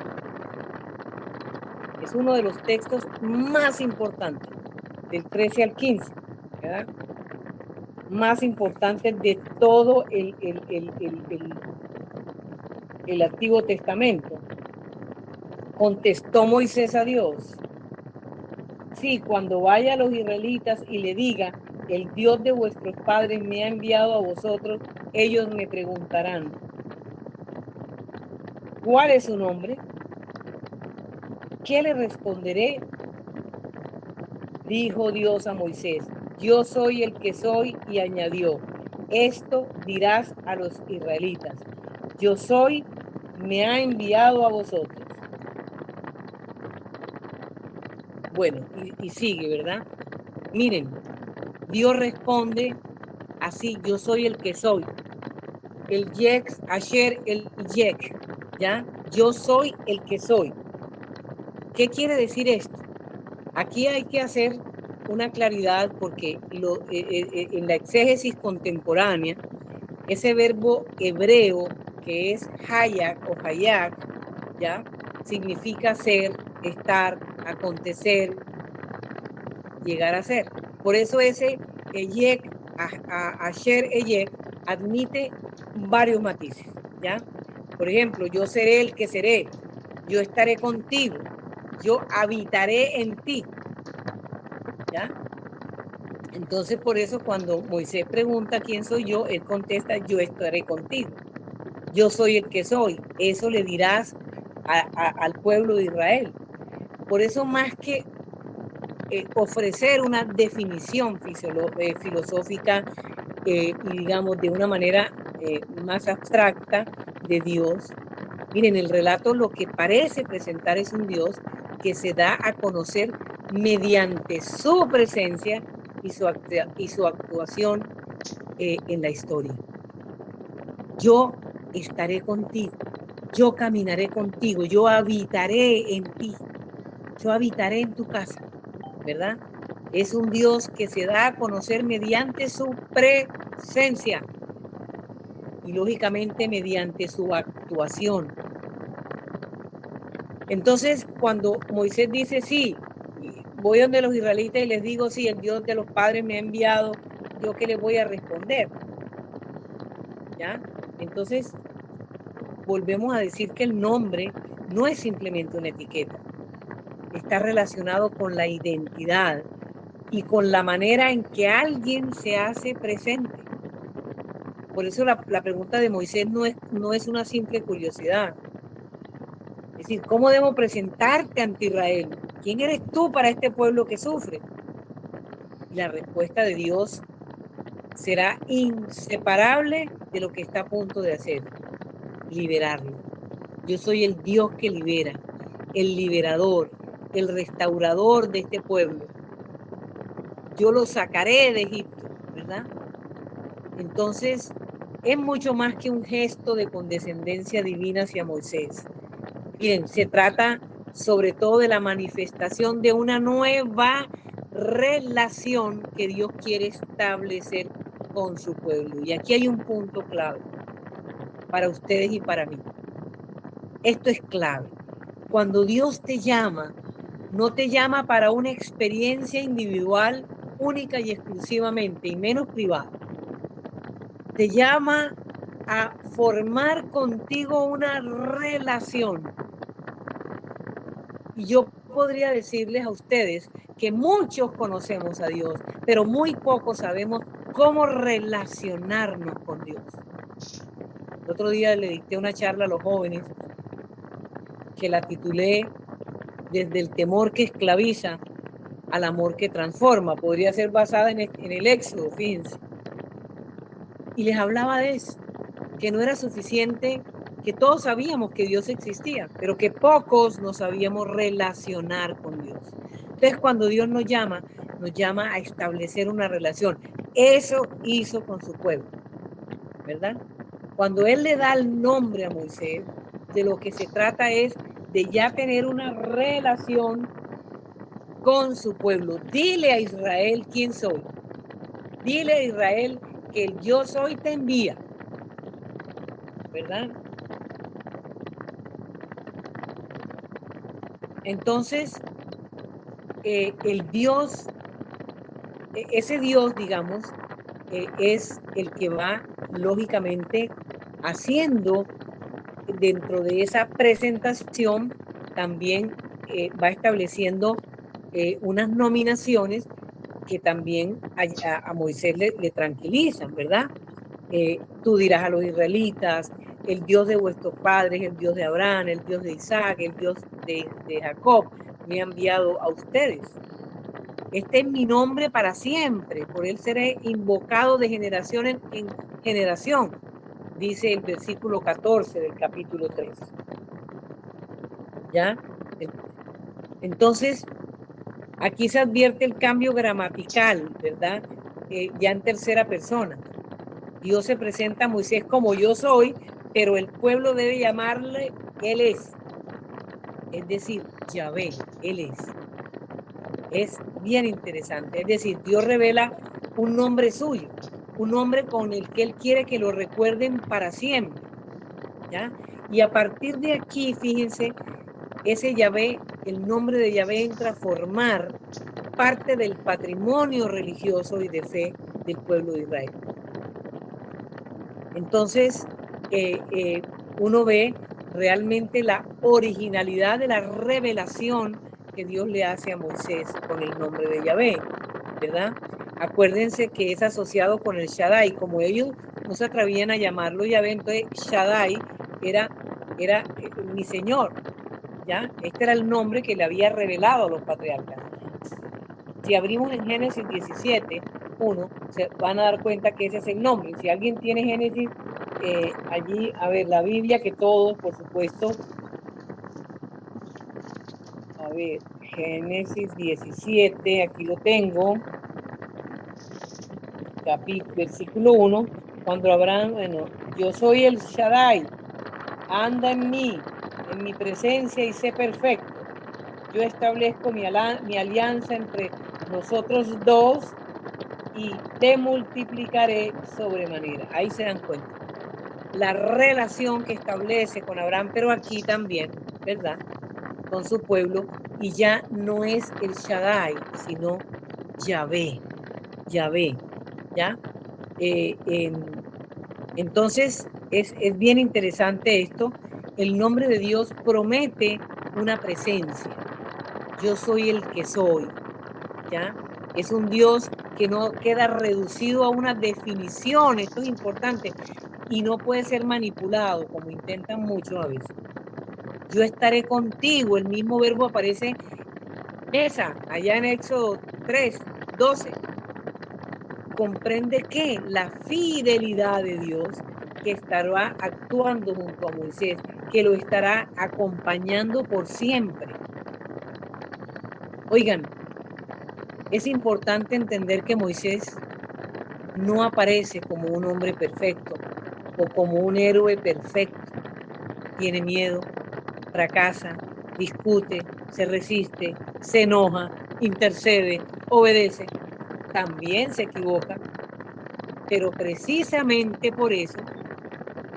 Es uno de los textos más importantes, del 13 al 15, ¿verdad? Más importantes de todo el Antiguo Testamento. Contestó Moisés a Dios: sí, cuando vaya a los israelitas y le diga, el Dios de vuestros padres me ha enviado a vosotros, ellos me preguntarán, ¿cuál es su nombre? ¿Qué le responderé? Dijo Dios a Moisés, yo soy el que soy, y añadió, esto dirás a los israelitas, yo soy, me ha enviado a vosotros. Bueno, y sigue, ¿verdad? Miren, Dios responde así, yo soy el que soy. El Yek, Asher, el Yek, ¿ya? Yo soy el que soy. ¿Qué quiere decir esto? Aquí hay que hacer una claridad porque en la exégesis contemporánea, ese verbo hebreo que es hayak o hayak, ¿ya? Significa ser, estar, acontecer, llegar a ser. Por eso ese Eyek, Asher Eyek, admite varios matices, ¿ya? Por ejemplo, yo seré el que seré, yo estaré contigo, yo habitaré en ti, ¿ya? Entonces, por eso cuando Moisés pregunta quién soy yo, él contesta, yo estaré contigo. Yo soy el que soy. Eso le dirás al pueblo de Israel. Por eso, más que ofrecer una definición filosófica y digamos de una manera más abstracta de Dios, miren, el relato lo que parece presentar es un Dios que se da a conocer mediante su presencia y su actuación en la historia. Yo estaré contigo, yo caminaré contigo, yo habitaré en ti, yo habitaré en tu casa, ¿verdad? Es un Dios que se da a conocer mediante su presencia y lógicamente mediante su actuación. Entonces, cuando Moisés dice, sí, voy donde los israelitas y les digo, sí, el Dios de los padres me ha enviado, ¿yo qué les voy a responder? ¿Ya? Entonces, volvemos a decir que el nombre no es simplemente una etiqueta, está relacionado con la identidad y con la manera en que alguien se hace presente. Por eso la pregunta de Moisés no es una simple curiosidad. Es decir, ¿cómo debo presentarte ante Israel? ¿Quién eres tú para este pueblo que sufre? Y la respuesta de Dios será inseparable de lo que está a punto de hacer, liberarlo. Yo soy el Dios que libera, el liberador, el restaurador de este pueblo. Yo lo sacaré de Egipto, ¿verdad? Entonces, es mucho más que un gesto de condescendencia divina hacia Moisés. Bien, se trata sobre todo de la manifestación de una nueva relación que Dios quiere establecer con su pueblo. Y aquí hay un punto clave para ustedes y para mí. Esto es clave. Cuando Dios te llama, no te llama para una experiencia individual única y exclusivamente, y menos privada. Te llama a formar contigo una relación. Y yo podría decirles a ustedes que muchos conocemos a Dios, pero muy pocos sabemos cómo relacionarnos con Dios. El otro día le dicté una charla a los jóvenes que la titulé Desde el temor que esclaviza al amor que transforma. Podría ser basada en el Éxodo, fíjense. Y les hablaba de eso, que no era suficiente, que todos sabíamos que Dios existía, pero que pocos nos sabíamos relacionar con Dios. Entonces, cuando Dios nos llama a establecer una relación. Eso hizo con su pueblo, ¿verdad? Cuando Él le da el nombre a Moisés, de lo que se trata es de ya tener una relación con su pueblo. Dile a Israel quién soy. Dile a Israel que el yo soy te envía, ¿verdad? Entonces, el Dios, ese Dios, digamos, es el que va lógicamente haciendo dentro de esa presentación, también va estableciendo unas nominaciones que también a Moisés le tranquilizan, ¿verdad? Tú dirás a los israelitas, el Dios de vuestros padres, el Dios de Abraham, el Dios de Isaac, el Dios de Jacob, me ha enviado a ustedes. Este es mi nombre para siempre, por él seré invocado de generación en generación, dice el versículo 14 del capítulo 3. ¿Ya? Entonces, aquí se advierte el cambio gramatical, ¿verdad? Ya en tercera persona. Dios se presenta a Moisés como yo soy, pero el pueblo debe llamarle Él es. Es decir, Yahvé, Él es. Es bien interesante. Es decir, Dios revela un nombre suyo, un nombre con el que Él quiere que lo recuerden para siempre. ¿Ya? Y a partir de aquí, fíjense, ese Yahvé, el nombre de Yahvé entra a formar parte del patrimonio religioso y de fe del pueblo de Israel. Entonces, uno ve realmente la originalidad de la revelación que Dios le hace a Moisés con el nombre de Yahvé, ¿verdad? Acuérdense que es asociado con el Shaddai, como ellos no se atrevían a llamarlo Yahvé, entonces Shaddai era mi Señor, ¿ya? Este era el nombre que le había revelado a los patriarcas. Si abrimos en Génesis 17, 1, se van a dar cuenta que ese es el nombre. Si alguien tiene Génesis, allí, a ver, la Biblia, que todos, por supuesto. A ver, Génesis 17, aquí lo tengo. Versículo 1, cuando Abraham, bueno, yo soy el Shaddai, anda en mí, en mi presencia y sé perfecto. Yo establezco mi alianza entre nosotros dos y te multiplicaré sobremanera. Ahí se dan cuenta. La relación que establece con Abraham, pero aquí también, ¿verdad? Con su pueblo, y ya no es el Shaddai, sino Yahvé, Yahvé, ¿ya? Entonces, es bien interesante esto. El nombre de Dios promete una presencia. Yo soy el que soy, ¿ya? Es un Dios que no queda reducido a una definición, esto es importante, y no puede ser manipulado, como intentan muchos a veces. Yo estaré contigo, el mismo verbo aparece allá en Éxodo 3, 12. Comprende que la fidelidad de Dios que estará actuando junto a Moisés, que lo estará acompañando por siempre. Oigan, es importante entender que Moisés no aparece como un hombre perfecto o como un héroe perfecto. Tiene miedo, fracasa, discute, se resiste, se enoja, intercede, obedece. También se equivoca, pero precisamente por eso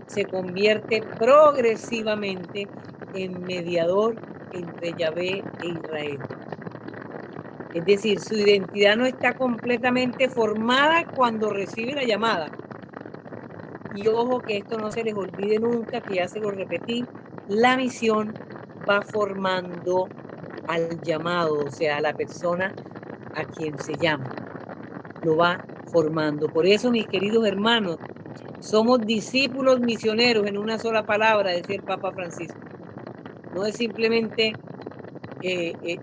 se convierte progresivamente en mediador entre Yahvé e Israel. Es decir, su identidad no está completamente formada cuando recibe la llamada. Y ojo que esto no se les olvide nunca, que ya se lo repetí, la misión va formando al llamado, o sea, a la persona a quien se llama. Lo va formando. Por eso, mis queridos hermanos, somos discípulos misioneros en una sola palabra, decía el Papa Francisco. No es simplemente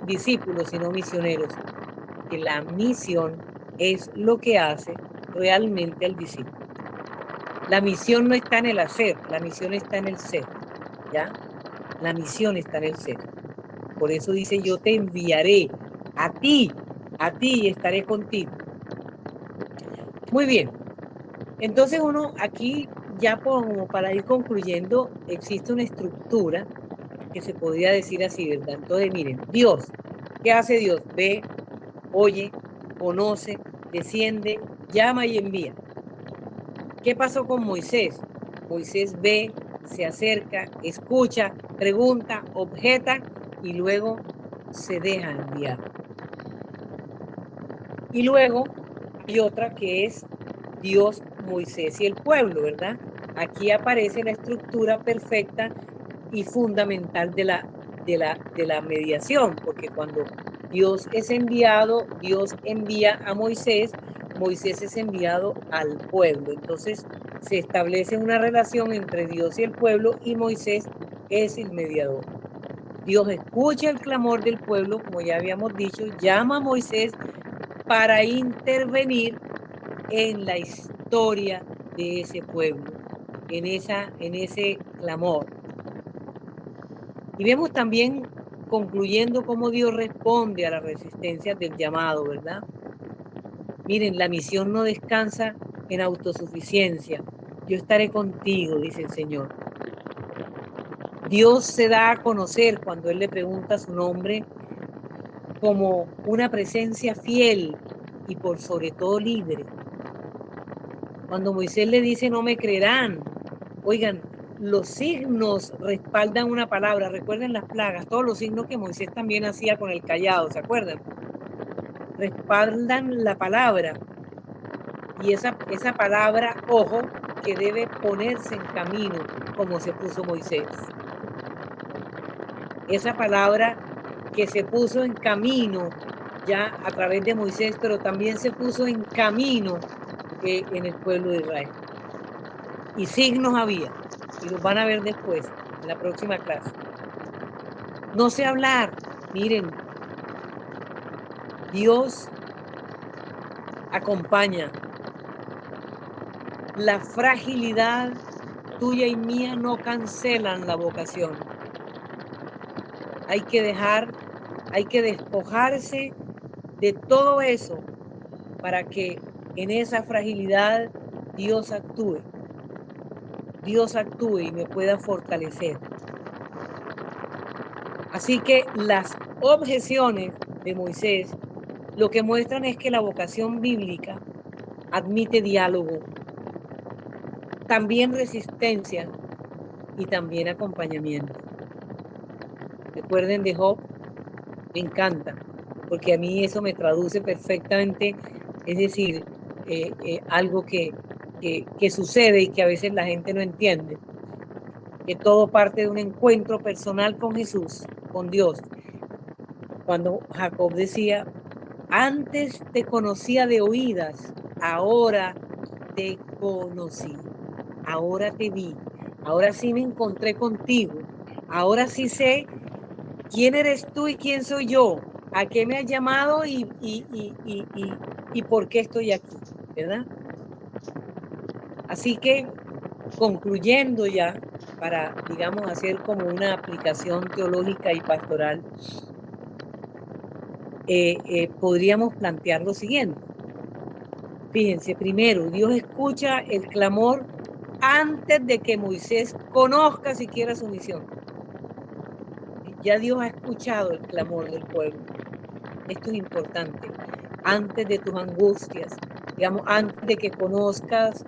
discípulos, sino misioneros. Que la misión es lo que hace realmente al discípulo. La misión no está en el hacer, la misión está en el ser, ¿ya? La misión está en el ser. Por eso dice, yo te enviaré a ti y estaré contigo. Muy bien. Entonces uno aquí, ya como para ir concluyendo, existe una estructura que se podría decir así, ¿verdad? Entonces, miren, Dios, ¿qué hace Dios? Ve, oye, conoce, desciende, llama y envía. ¿Qué pasó con Moisés? Moisés ve, se acerca, escucha, pregunta, objeta y luego se deja enviar. Y luego hay otra que es Dios, Moisés y el pueblo, ¿verdad? Aquí aparece la estructura perfecta y fundamental de la mediación, porque cuando Dios es enviado, Dios envía a Moisés, Moisés es enviado al pueblo. Entonces se establece una relación entre Dios y el pueblo y Moisés es el mediador. Dios escucha el clamor del pueblo, como ya habíamos dicho, llama a Moisés para intervenir en la historia de ese pueblo, en ese clamor. Y vemos también, concluyendo, cómo Dios responde a las resistencias del llamado, ¿verdad? Miren, la misión no descansa en autosuficiencia. Yo estaré contigo, dice el Señor. Dios se da a conocer cuando Él le pregunta su nombre como una presencia fiel y por sobre todo libre. Cuando Moisés le dice no me creerán, oigan, los signos respaldan una palabra. Recuerden las plagas, todos los signos que Moisés también hacía con el cayado, ¿se acuerdan? Respaldan la palabra. Y esa palabra, ojo, que debe ponerse en camino como se puso Moisés. Esa palabra que se puso en camino ya a través de Moisés, pero también se puso en camino en el pueblo de Israel. Y signos había, y los van a ver después, en la próxima clase. No sé hablar, miren, Dios acompaña. La fragilidad tuya y mía no cancelan la vocación. Hay que despojarse de todo eso para que en esa fragilidad Dios actúe y me pueda fortalecer. Así que las objeciones de Moisés lo que muestran es que la vocación bíblica admite diálogo, también resistencia y también acompañamiento. Recuerden de Job, me encanta, porque a mí eso me traduce perfectamente, es decir, algo que sucede y que a veces la gente no entiende, que todo parte de un encuentro personal con Jesús, con Dios. Cuando Jacob decía, antes te conocía de oídas, ahora te conocí, ahora te vi, ahora sí me encontré contigo, ahora sí sé quién eres tú y quién soy yo, a qué me has llamado y por qué estoy aquí, ¿verdad? Así que, concluyendo ya, para, digamos, hacer como una aplicación teológica y pastoral, podríamos plantear lo siguiente. Fíjense, primero, Dios escucha el clamor antes de que Moisés conozca siquiera su misión. Ya Dios ha escuchado el clamor del pueblo. Esto es importante. Antes de tus angustias, digamos, antes de que conozcas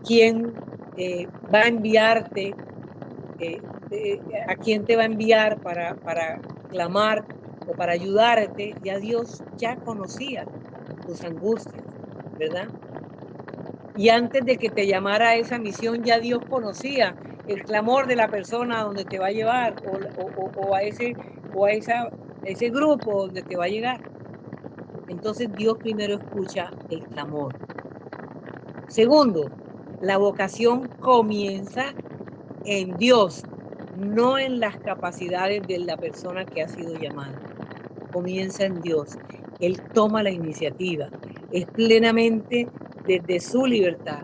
quién va a enviarte, a quién te va a enviar para clamar o para ayudarte, ya Dios ya conocía tus angustias, ¿verdad? Y antes de que te llamara a esa misión, ya Dios conocía el clamor de la persona a donde te va a llevar o a ese grupo donde te va a llegar. Entonces Dios primero escucha el clamor. Segundo, la vocación comienza en Dios, no en las capacidades de la persona que ha sido llamada. Comienza en Dios. Él toma la iniciativa. Es plenamente desde su libertad.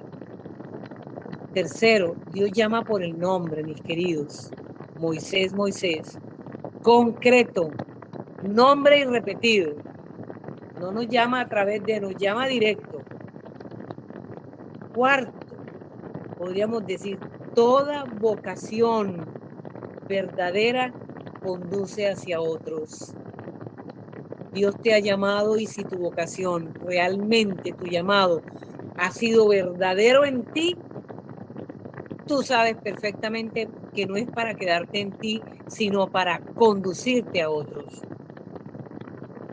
Tercero, Dios llama por el nombre, mis queridos. Moisés, Moisés. Concreto, nombre y repetido. No nos llama a través de, nos llama directo. Cuarto, podríamos decir, toda vocación verdadera conduce hacia otros. Dios te ha llamado y si tu vocación, realmente tu llamado, ha sido verdadero en ti, tú sabes perfectamente que no es para quedarte en ti, sino para conducirte a otros.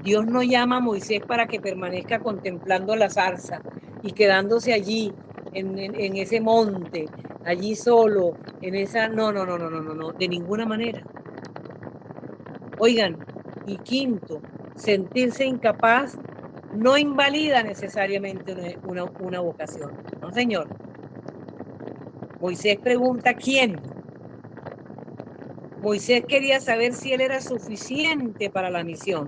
Dios no llama a Moisés para que permanezca contemplando la zarza y quedándose allí en ese monte, allí solo, en esa... No, de ninguna manera. Oigan, y quinto, sentirse incapaz no invalida necesariamente una vocación. No, señor. Moisés pregunta ¿quién? Moisés quería saber si él era suficiente para la misión.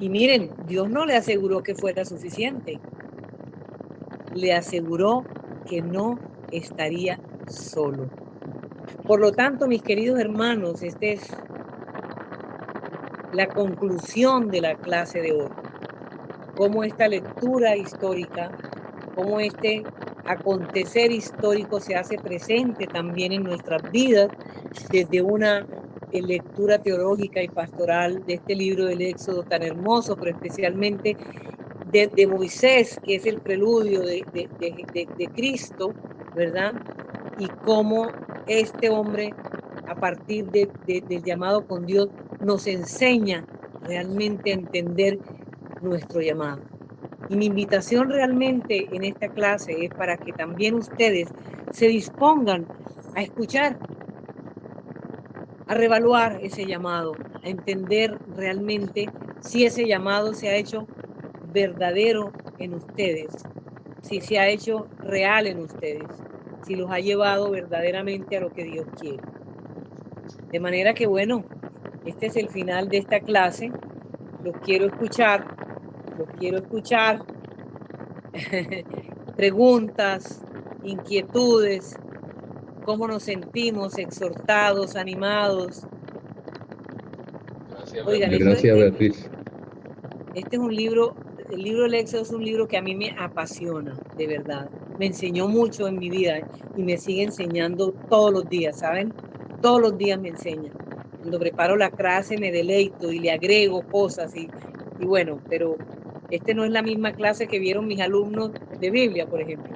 Y miren, Dios no le aseguró que fuera suficiente. Le aseguró que no estaría solo. Por lo tanto, mis queridos hermanos, esta es la conclusión de la clase de hoy. Cómo esta lectura histórica, cómo este acontecer histórico se hace presente también en nuestras vidas desde una lectura teológica y pastoral de este libro del Éxodo tan hermoso, pero especialmente de Moisés, que es el preludio de Cristo, ¿verdad? Y cómo este hombre, a partir del llamado con Dios, nos enseña realmente a entender nuestro llamado. Y mi invitación realmente en esta clase es para que también ustedes se dispongan a escuchar, a reevaluar ese llamado, a entender realmente si ese llamado se ha hecho verdadero en ustedes, si se ha hecho real en ustedes, si los ha llevado verdaderamente a lo que Dios quiere. De manera que, bueno, este es el final de esta clase. Los quiero escuchar. Preguntas, inquietudes, cómo nos sentimos, exhortados, animados. Oigan, gracias, Beatriz. Este es un libro, el libro del Éxodo es un libro que a mí me apasiona, de verdad. Me enseñó mucho en mi vida y me sigue enseñando todos los días, ¿saben? Todos los días me enseña. Cuando preparo la clase me deleito y le agrego cosas y bueno, pero este no es la misma clase que vieron mis alumnos de Biblia, por ejemplo.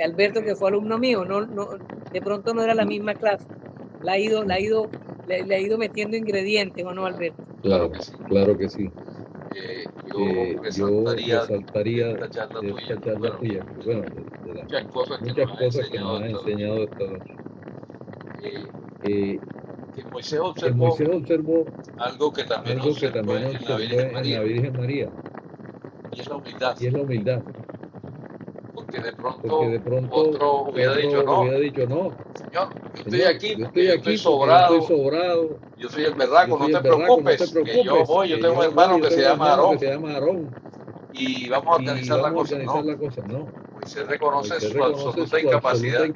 Alberto, que fue alumno mío, no, de pronto no era la misma clase. Le ha ido metiendo ingredientes, ¿o no, Alberto? Claro que sí. Yo resaltaría esta charla tuya, bueno, de las muchas cosas que nos ha enseñado esta noche. Que Moisés observó algo que también observó en la Virgen María, y es la humildad. Porque de pronto otro hubiera dicho, no, Señor, yo estoy aquí porque yo estoy sobrado, yo soy el berraco, no te preocupes, que yo voy, yo tengo un hermano que se llama Aarón, y vamos a organizar la cosa. No, Moisés reconoce su absoluta incapacidad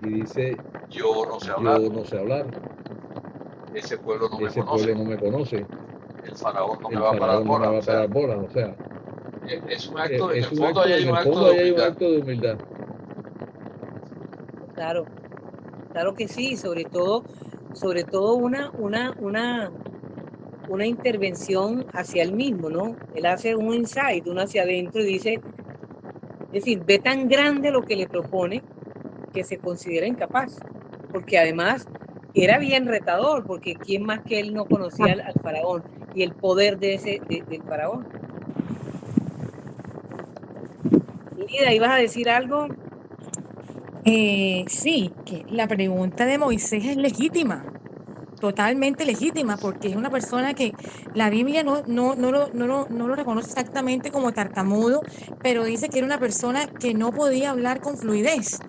y dice, yo no sé hablar, ese pueblo no me conoce, el faraón no me va a parar bola, o sea, es un acto, en el fondo ahí hay un acto de humildad. Claro, claro que sí, sobre todo una intervención hacia él mismo, ¿no? Él hace un insight, uno hacia adentro y dice, es decir, ve tan grande lo que le propone que se considera incapaz, porque además era bien retador, porque quién más que él no conocía al faraón y el poder del faraón. Lida, ¿ibas a decir algo? Sí, que la pregunta de Moisés es legítima, totalmente legítima, porque es una persona que la Biblia no lo reconoce exactamente como tartamudo, pero dice que era una persona que no podía hablar con fluidez.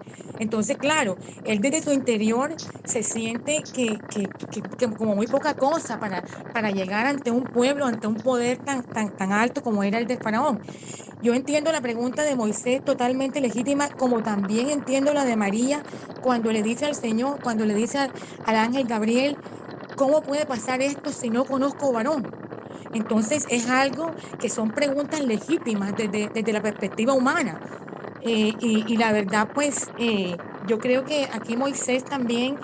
Entonces, claro, él desde su interior se siente que como muy poca cosa para llegar ante un pueblo, ante un poder tan alto como era el de Faraón. Yo entiendo la pregunta de Moisés totalmente legítima, como también entiendo la de María cuando le dice al Señor, cuando le dice al ángel Gabriel, ¿cómo puede pasar esto si no conozco varón? Entonces es algo que son preguntas legítimas desde la perspectiva humana. Y la verdad, pues yo creo que aquí Moisés también,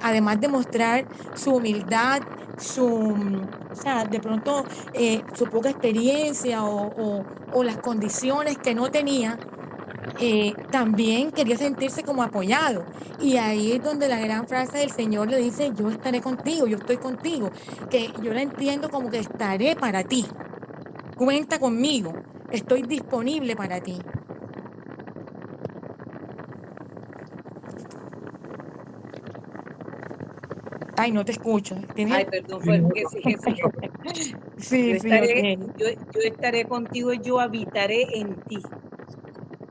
además de mostrar su humildad, o sea, de pronto su poca experiencia o las condiciones que no tenía, también quería sentirse como apoyado. Y ahí es donde la gran frase del Señor le dice, yo estaré contigo, yo estoy contigo, que yo la entiendo como que estaré para ti, cuenta conmigo, estoy disponible para ti. Ay, no te escucho. Ay, perdón, fue que sí. Sí, yo estaré contigo y yo habitaré en ti.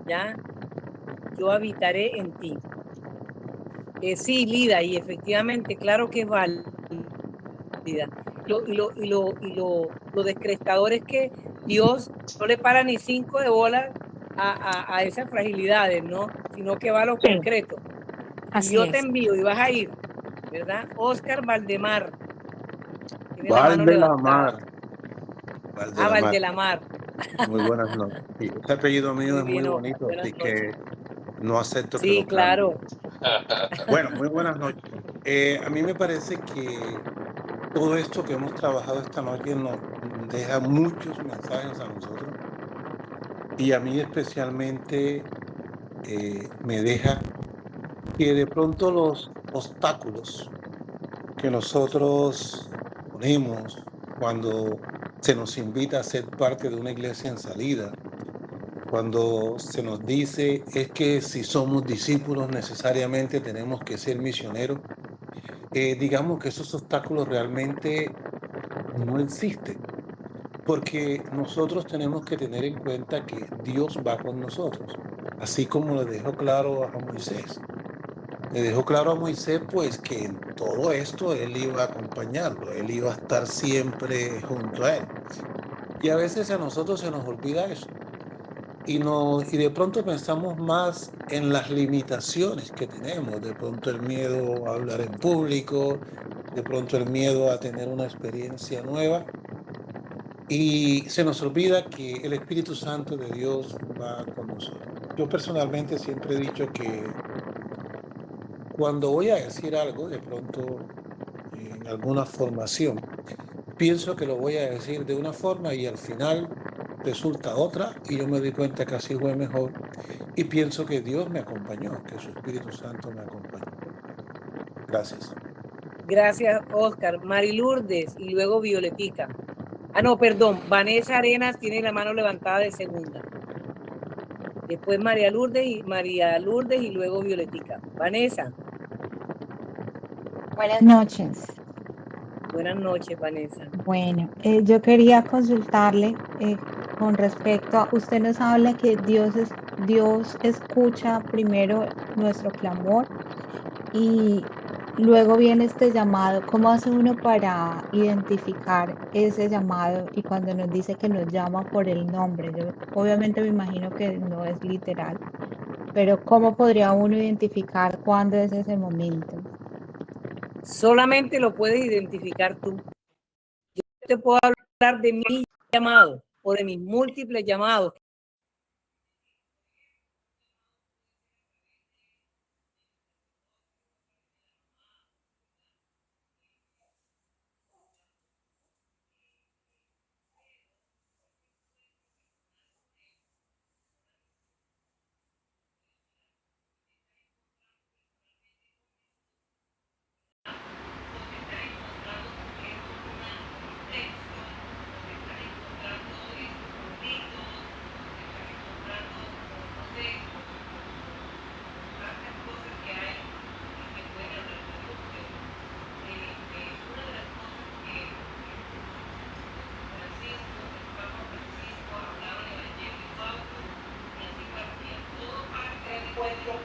¿Ya? Yo habitaré en ti. Sí, Lida, y efectivamente, claro que es válida. Lo descrestador es que Dios no le para ni 5 de bola a esas fragilidades, ¿no? Sino que va a lo concreto. Así y yo es. te envío y vas a ir, ¿verdad? Oscar Valdemar. Tiene Valdelamar. Valdelamar. Muy buenas noches. Este apellido mío Muy es bien, muy bonito, así que no acepto que sí, lo claro. Bueno, muy buenas noches. A mí me parece que todo esto que hemos trabajado esta noche nos deja muchos mensajes a nosotros y a mí especialmente me deja que de pronto los obstáculos que nosotros ponemos cuando se nos invita a ser parte de una iglesia en salida, cuando se nos dice es que si somos discípulos necesariamente tenemos que ser misioneros, digamos que esos obstáculos realmente no existen, porque nosotros tenemos que tener en cuenta que Dios va con nosotros, así como le dejó claro a Moisés. Le dejó claro a Moisés pues que en todo esto él iba a acompañarlo, él iba a estar siempre junto a él. Y a veces a nosotros se nos olvida eso. Y de pronto pensamos más en las limitaciones que tenemos, de pronto el miedo a hablar en público, de pronto el miedo a tener una experiencia nueva. Y se nos olvida que el Espíritu Santo de Dios va con nosotros. Yo personalmente siempre he dicho que cuando voy a decir algo, de pronto en alguna formación, pienso que lo voy a decir de una forma y al final resulta otra y yo me doy cuenta que así fue mejor y pienso que Dios me acompañó, que su Espíritu Santo me acompañó. Gracias. Gracias, Oscar. Mari Lourdes y luego Violetica. Ah, no, perdón. Vanessa Arenas tiene la mano levantada de segunda. Después María Lourdes y luego Violetica. Vanessa. Buenas noches. Buenas noches, Vanessa. Bueno, yo quería consultarle con respecto a, usted nos habla que Dios escucha primero nuestro clamor y luego viene este llamado. ¿Cómo hace uno para identificar ese llamado? Y cuando nos dice que nos llama por el nombre, yo obviamente me imagino que no es literal, pero ¿cómo podría uno identificar cuándo es ese momento? Solamente lo puedes identificar tú. Yo te puedo hablar de mi llamado o de mis múltiples llamados.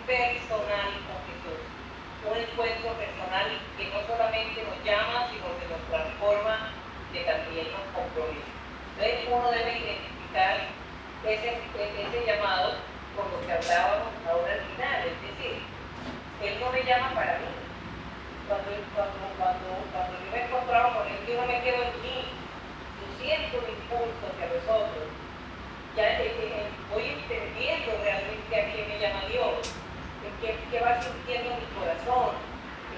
Personal con Jesús, un encuentro personal que no solamente nos llama, sino que nos transforma, que también nos compromete. Entonces uno debe identificar ese llamado por lo que hablábamos ahora al final, es decir, Él no me llama para mí. Cuando yo me he encontrado con Él, yo no me quedo en mí, yo siento mi impulso hacia los otros, ya voy entendiendo realmente a quién me llama Dios. ¿Qué va sintiendo mi corazón?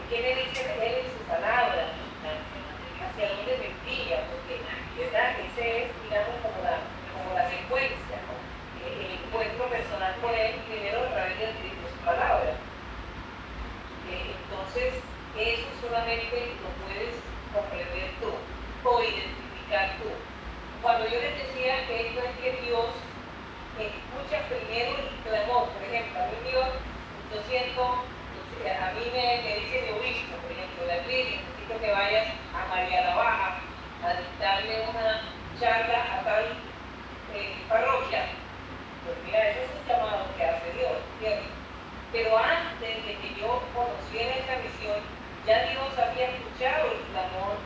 ¿Qué me dice Él en su palabra? ¿Hacia dónde me guía? Porque, ¿verdad? Ese es, digamos, como la secuencia, ¿no? El encuentro personal con Él primero a través de su palabra. Entonces, eso solamente lo puedes comprender tú o identificar tú. Cuando yo les decía que esto es que Dios escucha primero el clamor, por ejemplo, a mí Dios, yo siento, a mí me dice mi obispo, por ejemplo, la iglesia, necesito que vayas a María la Baja a dictarle una charla a tal parroquia. Pues mira, ese es un llamado que hace Dios, ¿cierto? Pero antes de que yo conociera esa misión, ya Dios había escuchado el clamor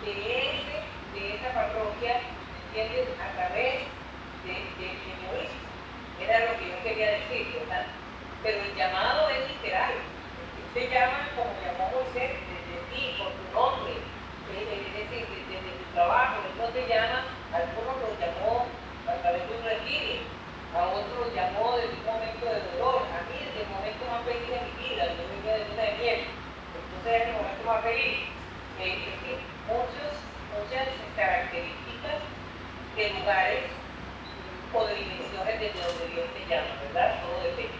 de esa parroquia, ¿entiendes? A través de mi obispo. Era lo que yo quería decir, ¿verdad? Pero el llamado es literal. Te llaman como llamó Moisés, desde ti, por tu nombre, es decir, desde tu trabajo. Él no te llama, a algunos los llamó a través de un retiro, a otros los llamó desde un momento de dolor, a mí desde el momento más feliz de mi vida, yo venía de luna de miel, entonces es el momento más feliz. Es decir, muchas características de lugares o de dimensiones desde donde Dios te llama, ¿verdad? Todo depende.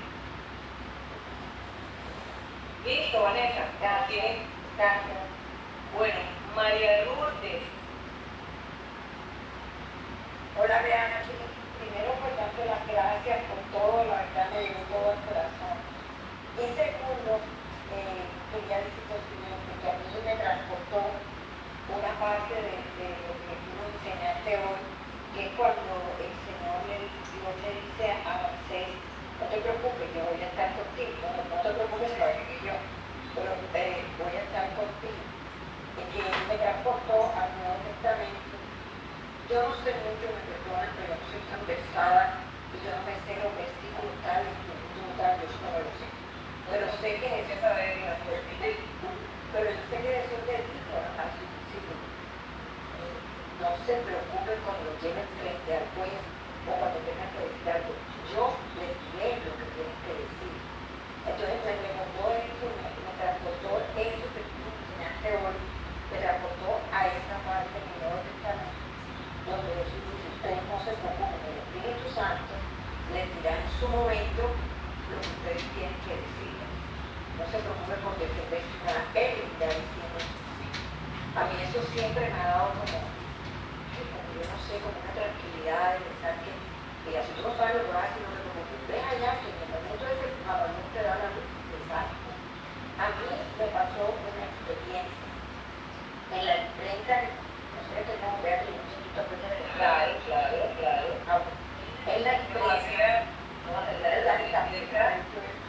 Listo, Vanessa, ya tienes caso. Bueno, María Lourdes. Hola, Diana. Primero, por tanto, las gracias por todo, la verdad me llegó todo al corazón. Y segundo, quería decir lo siguiente, que a mí me transportó una parte de lo que tú nos enseñaste hoy, que es cuando el Señor Dios le dice a Moisés, no te preocupes, yo voy a estar contigo, no te preocupes, lo haré yo, pero voy a estar contigo. Y que me transportó al Nuevo Testamento. Yo no sé mucho, me perdonan, pero no soy tan versada y yo no me sé los versículos tales, yo no me lo sé. Pero sé que Jesús sabe de la suerte. Pero yo sé que Jesús le dijo a sus discípulos, no se preocupen cuando lo lleven frente al juez o cuando tengan que decir algo. Yo les diré lo que tienen que decir. Entonces me recordó eso, me transportó eso que tú enseñaste hoy, me transportó a esa parte del Nuevo Testamento, donde Jesús dice, ustedes no se preocupen, el Espíritu Santo les dirá en su momento lo que ustedes tienen que decir. No se preocupen por defender nada, Él les irá diciendo. A mí eso siempre me ha dado como yo no sé, como una tranquilidad de pensar que, mira, si tú no sabes lo que vas a decir, no te preocupes, ven allá, que en el momento de que tu mamá no te da la luz, exacto. A mí me pasó una experiencia en la imprenta, no sé, que no voy a tener un chiquito que me Claro. en la imprenta,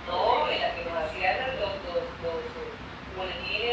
No, en la que nos hacían los boletines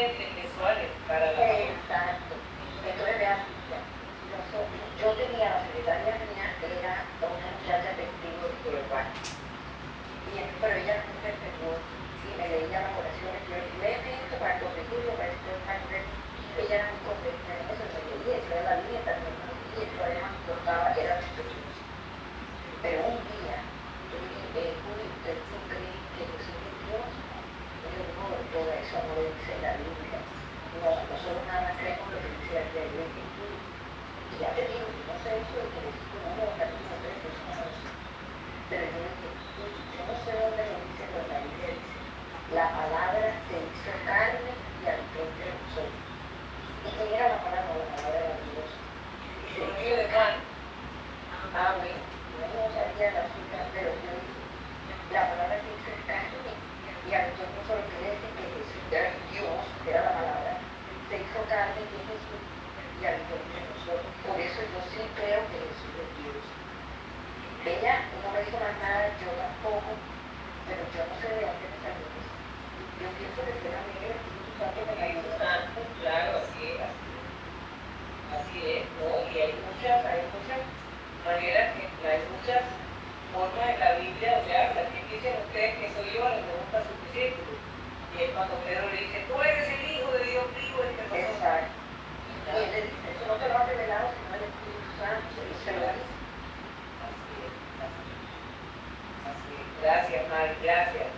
Amén. Yo no sabía la cita, pero yo la palabra que dice está en mí. Y a nosotros solo quiere decir que Jesús era Dios, era la palabra, se hizo carne que es Jesús y habitó entre nosotros. Por eso yo sí creo que Jesús es Dios. Ella no me dijo más nada, yo tampoco, pero yo no sé de dónde me salió eso. Yo pienso que será Miguel, el Espíritu Santo me la hizo santo. Claro, así es. Así es, ¿no? Y hay muchas maneras, hay muchas formas en la Biblia donde habla. ¿Qué dicen ustedes que soy yo? Le pregunta a sus discípulos. Y es cuando Pedro le dice, tú eres el Hijo de Dios vivo en que nosotros. Exacto. Y él le dice, eso no te lo ha revelado, sino el Espíritu Santo, se lo dice. Así es. Gracias, Mari, gracias.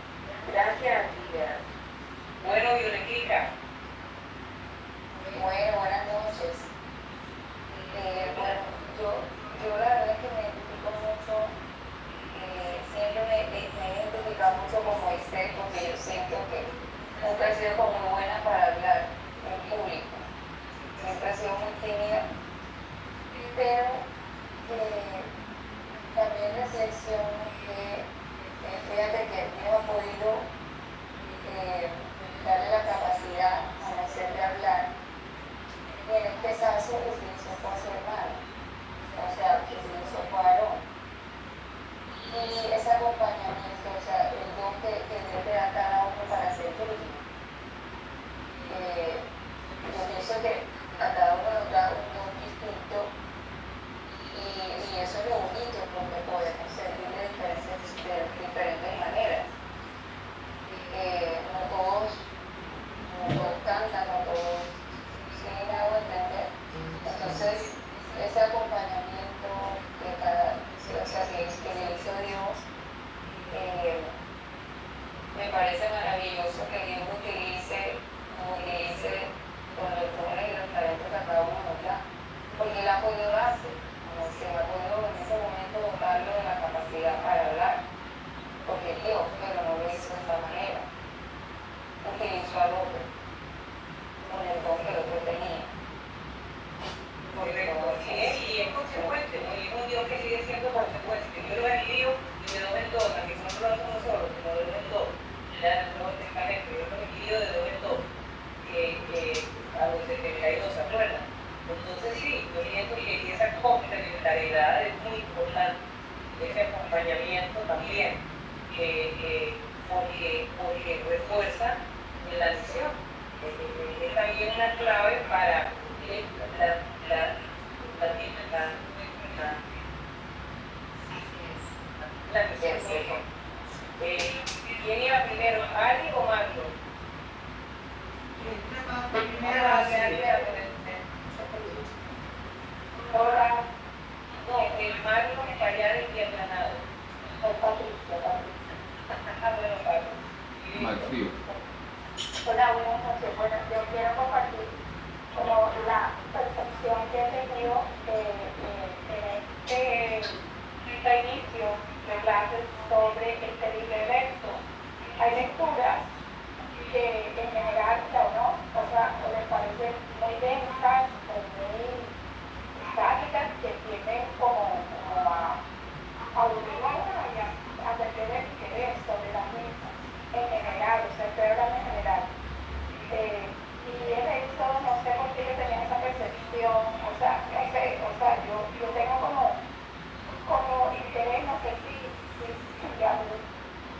Gracias a ti, gracias. Bueno, Violetica. Bueno, buenas noches. Bueno, yo la verdad es que me identifico mucho, siempre me he identificado mucho con Moisés, porque yo siento que nunca he sido como muy buena para hablar en público. Siempre he sido muy tímida, pero también reflexiono que fíjate que Dios ha podido darle la capacidad a Moisés de hablar. Y en este caso utilizó fue a su hermano, o sea, utilizó fue a Aarón. Y ese acompañamiento, o sea, el don que Dios le da a cada uno para servir. Yo pienso que a cada uno nos da un don distinto y eso es lo bonito, porque podemos servir de diferentes maneras. No todos cantan, no todos me hago entender. Entonces, ese acompañamiento que le hizo Dios, me parece maravilloso que Dios utilice con los dones y los talentos que cada uno nos da, porque Él ha podido darse, se ha podido en ese momento dotarlo de la capacidad para hablar, porque Dios, pero no lo hizo de esta manera, utilizó al otro con el don que el otro tenía. Y es consecuente, ¿no? Y es un Dios que sigue siendo consecuente. Yo lo bendigo y me doy en dos, que no lo hacemos nosotros, sino de dos en dos. Ya en el Nuevo Testamento, yo lo bendigo de dos en dos, a los 72, ¿se acuerdan? Entonces sí, yo pienso que esa complementariedad es muy importante, ese acompañamiento también, porque refuerza en la misión. Es también una clave para la misión. ¿Quién iba primero, Ali o Marco? Hola. No, el Marco para allá de Vietnamado. Patricia. Bueno, Patricia. Hola, buenas noches. Bueno, yo quiero compartir como la percepción que he tenido en este inicio de clases sobre el terrible verso. Hay lecturas que en general no, o sea, o les parecen muy densas o muy estáticas, que tienden como a aburrir a uno y a perder el interés sobre las mismas en general, o sea, estoy hablando en general. Y el hecho, no sé por qué yo tenía esa percepción, o sea, no sé, yo tengo como interés, no sé si digamos,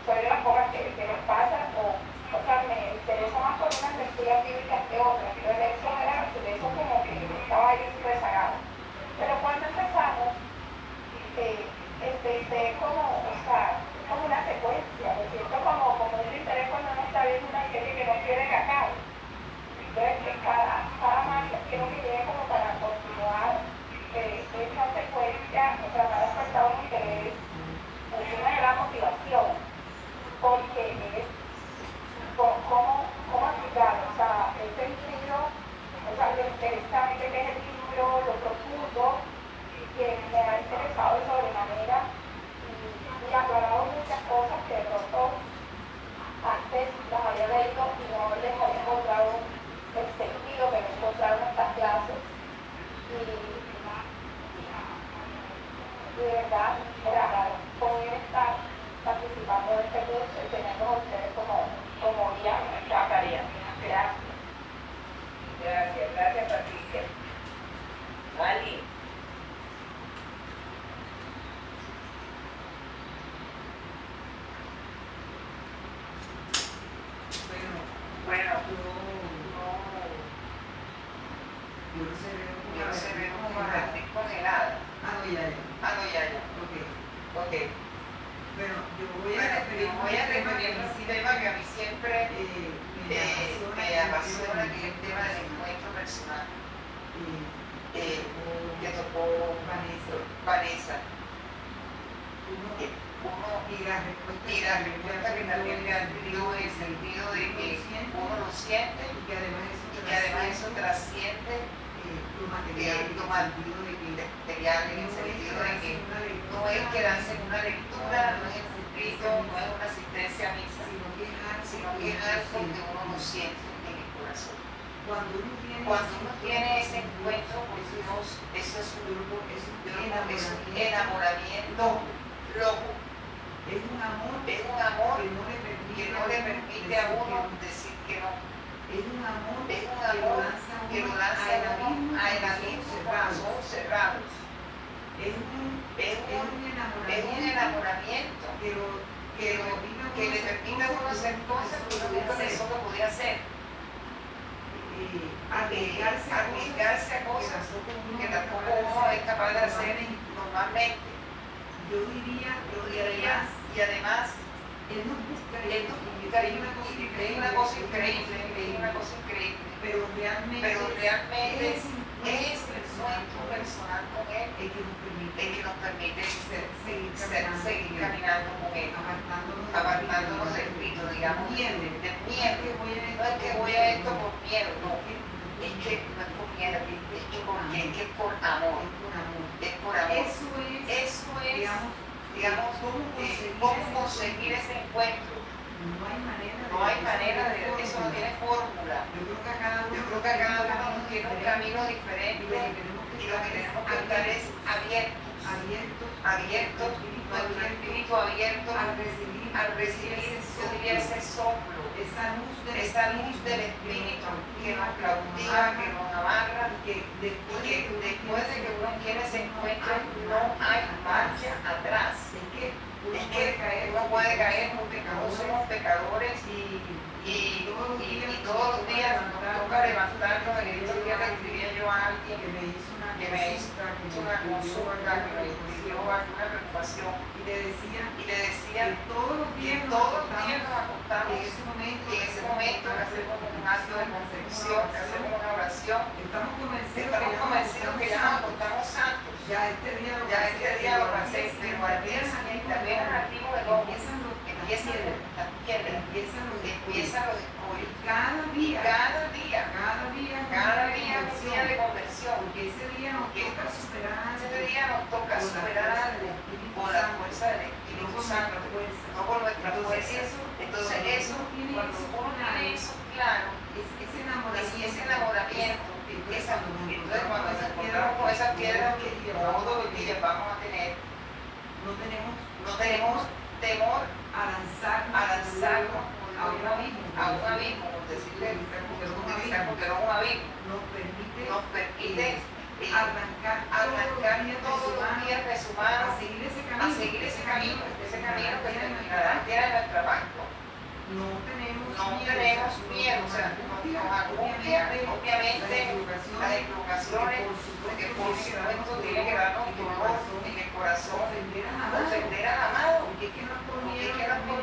soy de las cosas que les pasa, o sea, me interesa más por unas lecturas bíblicas que otras, pero el hecho era de eso como que estaba ahí rezagado. Pero cuando empezamos, empecé como, o sea, como una secuencia, me siento como un interés cuando uno está viendo una serie que no quiere que acabe. Entonces, que cada marcha quiero que llegue como para continuar esa secuencia, o sea, me ha despertado un interés, una gran motivación, porque es cómo explicar, o sea, el sentido, o sea, lo interesante que es el libro, lo profundo, que me ha interesado de sobremanera y aclarado muchas cosas que de pronto antes las había leído y no les había encontrado el sentido que me encontraron en estas clases. de verdad, poder estar participando de este curso y teniendo a ustedes como guía en esta tarea. Gracias. Gracias Patricia. Ali. Bueno, yo se ve como estoy congelada. No, ya. Ok. Bueno, yo voy a referirme a un tema que a mí siempre me apasiona, que es el tema del encuentro personal. Que tocó Vanessa. Y la respuesta que también le han tenido en el sentido de que uno lo siente y que además eso trasciende lo material en el sentido de que no es quedarse en una lectura, no es en un escrito, no es una asistencia a misa, sino que es algo que uno lo siente en el corazón. Cuando uno tiene ese encuentro con Dios, eso es un enamoramiento loco. Es un amor que no le permite a uno decir que no. Es un amor que lo lanza a uno a el abismo con los ojos cerrados. Es un enamoramiento que le permite a uno hacer cosas que uno nunca pensó que podía hacer. Arriesgarse a cosas que tampoco uno es capaz de hacer normalmente. Yo diría, y además, él nos busca y es una cosa increíble, pero realmente es nuestro personal con él el que nos permite seguir caminando con él, apartándonos del grito, digamos, del miedo. No es que voy a esto por miedo, no, es que no es por miedo, es que es por amor. Es por amor. Eso es, digamos, cómo conseguir ese encuentro. No hay manera de eso, no tiene fórmula. Yo creo que a cada uno tiene un camino diferente y lo que tenemos que estar es abiertos, nuestro espíritu abierto al recibir, yo diría, ese soplo, esa luz del espíritu que nos cautiva, que nos amarra, y que después de que uno tiene ese encuentro no hay marcha atrás. Es que uno puede caer, porque todos somos pecadores y todos los días nos toca levantarnos. En estos días le escribía yo a alguien que me hizo una consulta, que me escribió alguna preocupación y le decía que todos los días nos acostamos y en ese momento que hacemos un acto de contrición, que hacemos una oración, estamos convencidos que ya nos acostamos santos. Ya este día lo pasé, pero al día siguiente apenas abrimos el ojo, empiezan los escollos. Cada día un día de conversión, porque ese día nos toca superar algo por la fuerza del Espíritu Santo, no por nuestra fuerza. Entonces eso, cuando uno tiene eso claro, ese enamoramiento, entonces cuando nos encontramos con esas piedras que todos los días vamos a tener, no tenemos temor a lanzarnos a un abismo, por decirle, porque no es un abismo, nos permite arrancar todos los días de su mano a seguir ese camino que terminará en nuestra pacto. No tenemos miedo, o sea, nos angustia, obviamente, las equivocaciones, porque por supuesto tiene que darnos dolor en el corazón, ofender al amado, porque es que no es por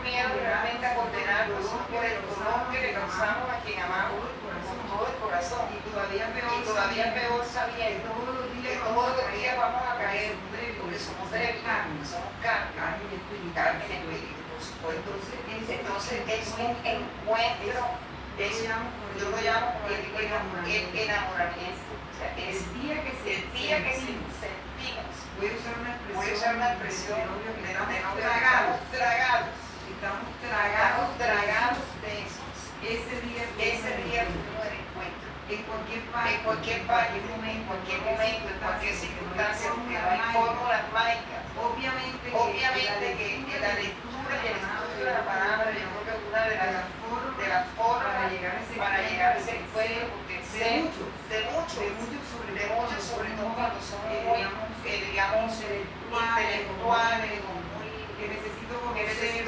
miedo realmente a condenarnos, sino por el dolor que le causamos a quien amamos con todo el corazón, y todavía peor sabiendo que todos los días vamos a caer, porque somos débiles, somos carne y espíritu. Entonces es un encuentro, yo lo llamo el enamoramiento. O sea, el día que sentimos, voy a usar una expresión de no tragados de eso. Ese día tuvimos el encuentro. En cualquier parte, en cualquier momento, en cualquier circunstancia, porque no hay fórmulas mágicas. intelectuales, que necesito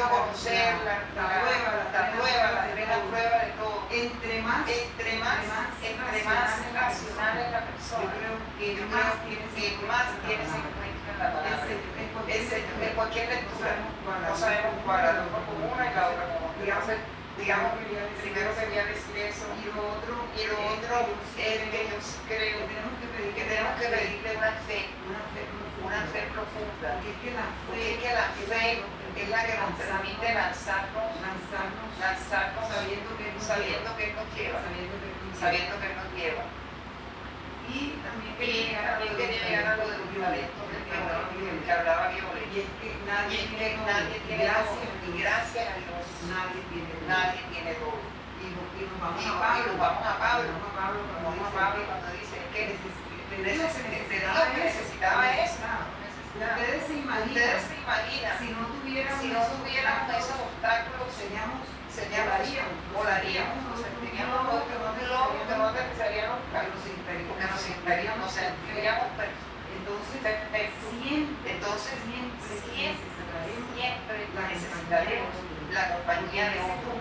conocer la prueba de todo. Entre más racional es la persona, más tiene se encuentra en la palabra. En cualquier lectura, no sabemos cuál, a lo mejor con una y la otra con otra. Digamos, primero quería decir eso, y lo otro es que yo creo que tenemos que pedirle una fe profunda, porque es que la fe es la que nos permite lanzarnos sabiendo que Él nos lleva. Y también quería llegar a lo de los talentos del que hablaba Violet. Y es que nadie tiene todo, y gracias a Dios nadie tiene todo. Y nos vamos a Pablo cuando dice que necesitaba eso. Ustedes se imaginan, si no tuviéramos esos obstáculos, volaríamos, nos sentiríamos locos, que no aterrizaríamos, porque nos sentiríamos entonces siempre necesitaremos la compañía de otro,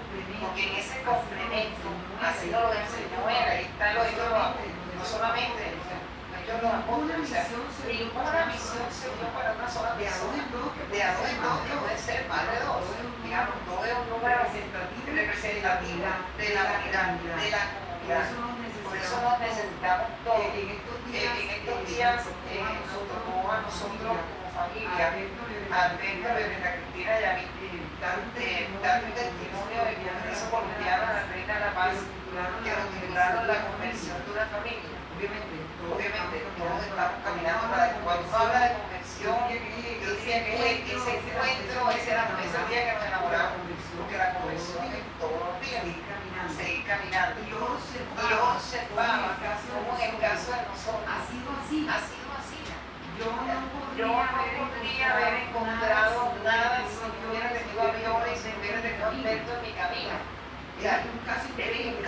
porque en ese complemento, así nos lo enseñó él, ahí está lo no solamente ellos los apóstoles, o sea, ninguna misión se unió para una sola persona, de a dos en dos, que puede ser más de dos, digamos, todo es un número representativo de la unidad, de la comunidad. Por eso nos necesitamos todos. En estos días nos tocó a nosotros como familia, a Alberto, a Cristina y a mí, dar un testimonio de Congreso Colombiano de la Reina de la Paz, que nos titularon la conversión de una familia. Obviamente, todos estamos caminando para cuando uno habla de conversión, yo decía que ese encuentro, ese día que nos enamoramos, porque la conversión es todos los días, seguir caminando. Y yo observaba cómo en el caso de nosotros ha sido así. Yo no podría haber encontrado nada si no hubiera tenido aviones, si no hubiera tenido Alberto en mi camino. Es un caso increíble.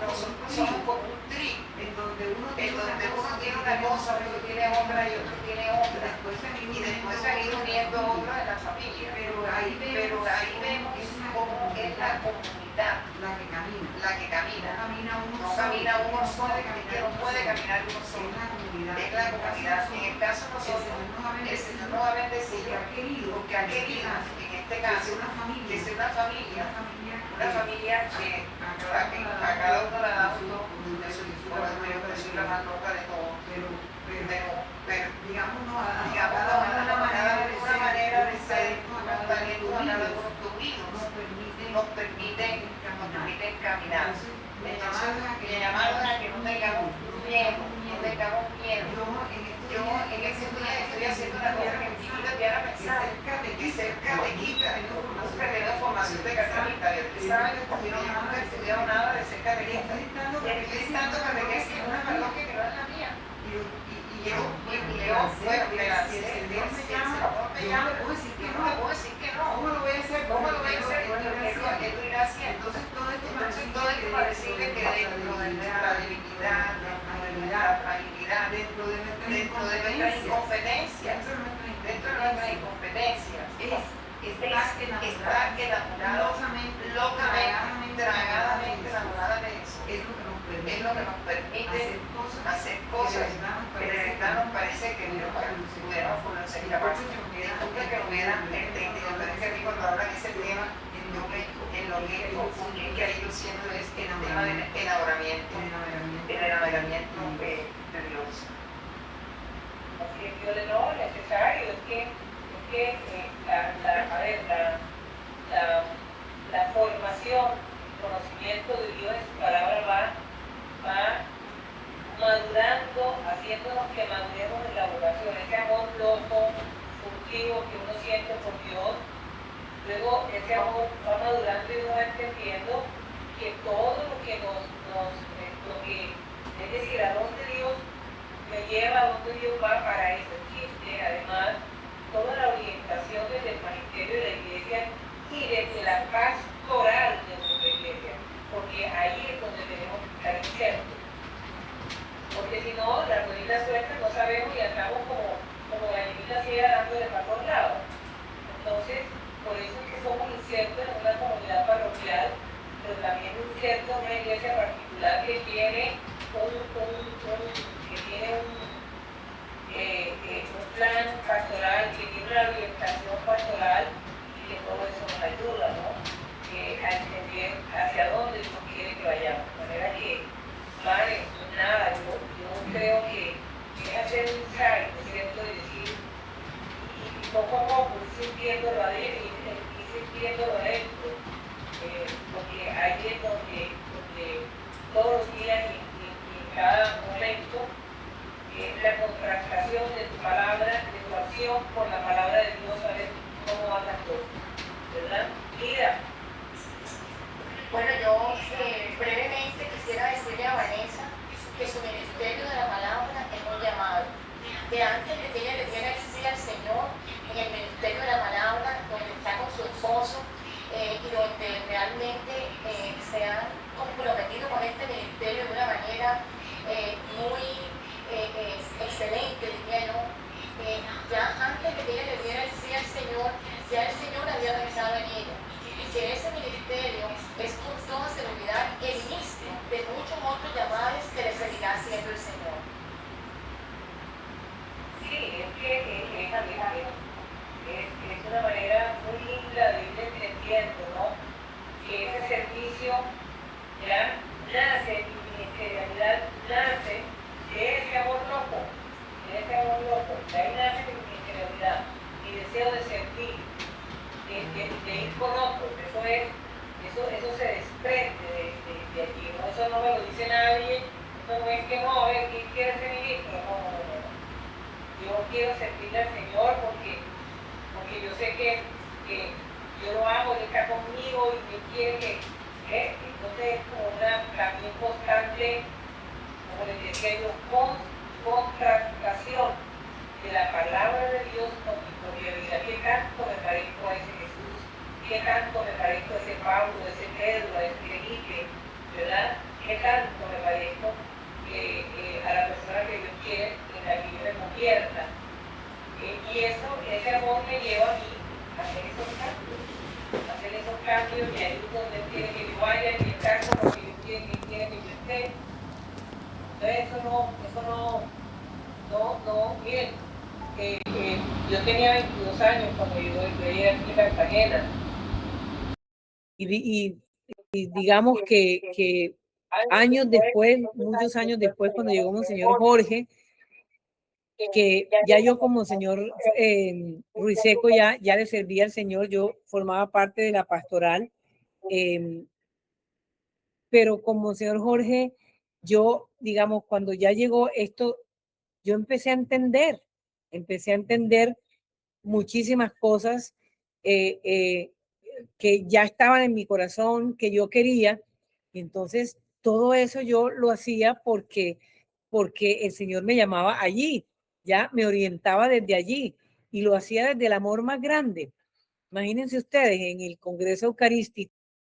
Nosotros somos como un tri, en donde uno tiene una cosa, otro tiene otra y otro tiene otra. Y después se han ido uniendo otros en la familia. Pero ahí vemos cómo es la comunidad la que camina. No camina uno solo, que no puede caminar uno solo. Es la comunidad. En el caso de nosotros, el Señor nos ha bendecido porque ha querido, en este caso, que sea una familia que a cada uno le da un toque. Yo soy la más loca de todos, pero digamos, una manera de ser, unos talentos a cada uno unidos nos permiten caminar. Me llamaron a que no tengamos miedo. Yo en estos días estoy haciendo una cosa que en mi vida hubiera pensado, que cerca de Quita, nunca he tenido formación de catequista. Ustedes saben que yo nunca he estudiado nada de ser catequista. Estoy dictando catequesis en una parroquia que no es la mía. Y yo, bueno, me lancé, si el Señor me llama, no le puedo decir que no. ¿Cómo lo voy a hacer? ¿Qué tú irás haciendo? Entonces todo esto para decirle que dentro de nuestra debilidad, la fragilidad, dentro de nuestras incompetencias, está enamorado, locamente, tragadamente enamorada de eso. Es lo que nos permite hacer cosas que de verdad nos parece que pudiéramos conocer. Y aparte, disculpe que lo hubieran entendido, pero es que a mí cuando hablan ese tema, en lo que ahí yo siento es el tema del enamoramiento, de Dios. Así es, yo le no necesario, es que la formación, conocimiento de Dios en su palabra va madurando, haciéndonos que maduremos en la vocación, ese amor loco, furtivo que uno siente por Dios. Luego ese amor va madurando y uno va entendiendo que todo lo que es decir, a dónde Dios me lleva, a dónde Dios va, para eso existe además toda la orientación desde el magisterio de la iglesia y desde la pastoral de nuestra iglesia, porque ahí es donde tenemos que estar insertos. Porque si no, las rueditas sueltas no sabemos y andamos como plan pastoral, que tiene una orientación pastoral y que todo eso nos ayuda, ¿no? A entender hacia dónde Dios quiere que vayamos. De manera que, vale, nada, yo creo que es hacer un ensayo, ¿cierto? Es decir, y poco a poco ir sintiéndolo adentro, porque ahí es donde todos los días y en cada momento la contrastación de tu palabra, de tu acción por la palabra de Dios, a ver cómo van las cosas, ¿verdad? Mira. Bueno, yo brevemente quisiera decirle a Vanessa que su ministerio de la palabra es un llamado. Que antes de que ella le diera el sí al Señor en el ministerio de la palabra, donde está con su esposo y donde realmente se han comprometido con este ministerio de una manera muy excelente, diría yo. Ya antes de que ella le diera el sí al Señor, ya el Señor había pensado en ella. Y que ese ministerio es con toda seguridad el inicio de muchos otros llamados que le seguirá haciendo el Señor. Sí, es que es una manera muy linda de ir entendiendo, ¿no? Que ese servicio ya nace, mi ministerialidad nace de ese amor loco, de ahí nace mi ministerialidad, mi deseo de servir, de ir con otros, eso se desprende de allí, ¿no? Eso no me lo dice nadie, eso no es que no, a ver, ¿quién quiere ser ministro? No. Yo quiero servirle al Señor porque yo sé que yo lo amo, Él está conmigo y me quiere que, entonces es como una también constante, como les decía yo, contrastación de la palabra de Dios con mi propia vida. ¿Qué tanto me parezco a ese Jesús? ¿Qué tanto me parezco a ese Pablo, a ese Pedro, a ese Felipe? ¿Verdad? ¿Qué tanto me parezco a la persona que Dios quiere en la que yo me convierta? Y ese amor me lleva a mí a hacer esos cambios, y ahí es donde Él quiere que yo vaya y estar con lo que Dios quiere que yo esté. Entonces miren, yo tenía 22 años cuando yo llegué aquí a Cartagena. Y digamos que años después, muchos años después, cuando llegó Monseñor Jorge, que ya yo como Monseñor Ruiseco ya le servía al Señor, yo formaba parte de la pastoral, pero con Monseñor Jorge, yo, digamos, cuando ya llegó esto, yo empecé a entender muchísimas cosas que ya estaban en mi corazón, que yo quería. Y entonces todo eso yo lo hacía porque el Señor me llamaba allí, ya me orientaba desde allí y lo hacía desde el amor más grande. Imagínense ustedes en el Congreso Eucarístico,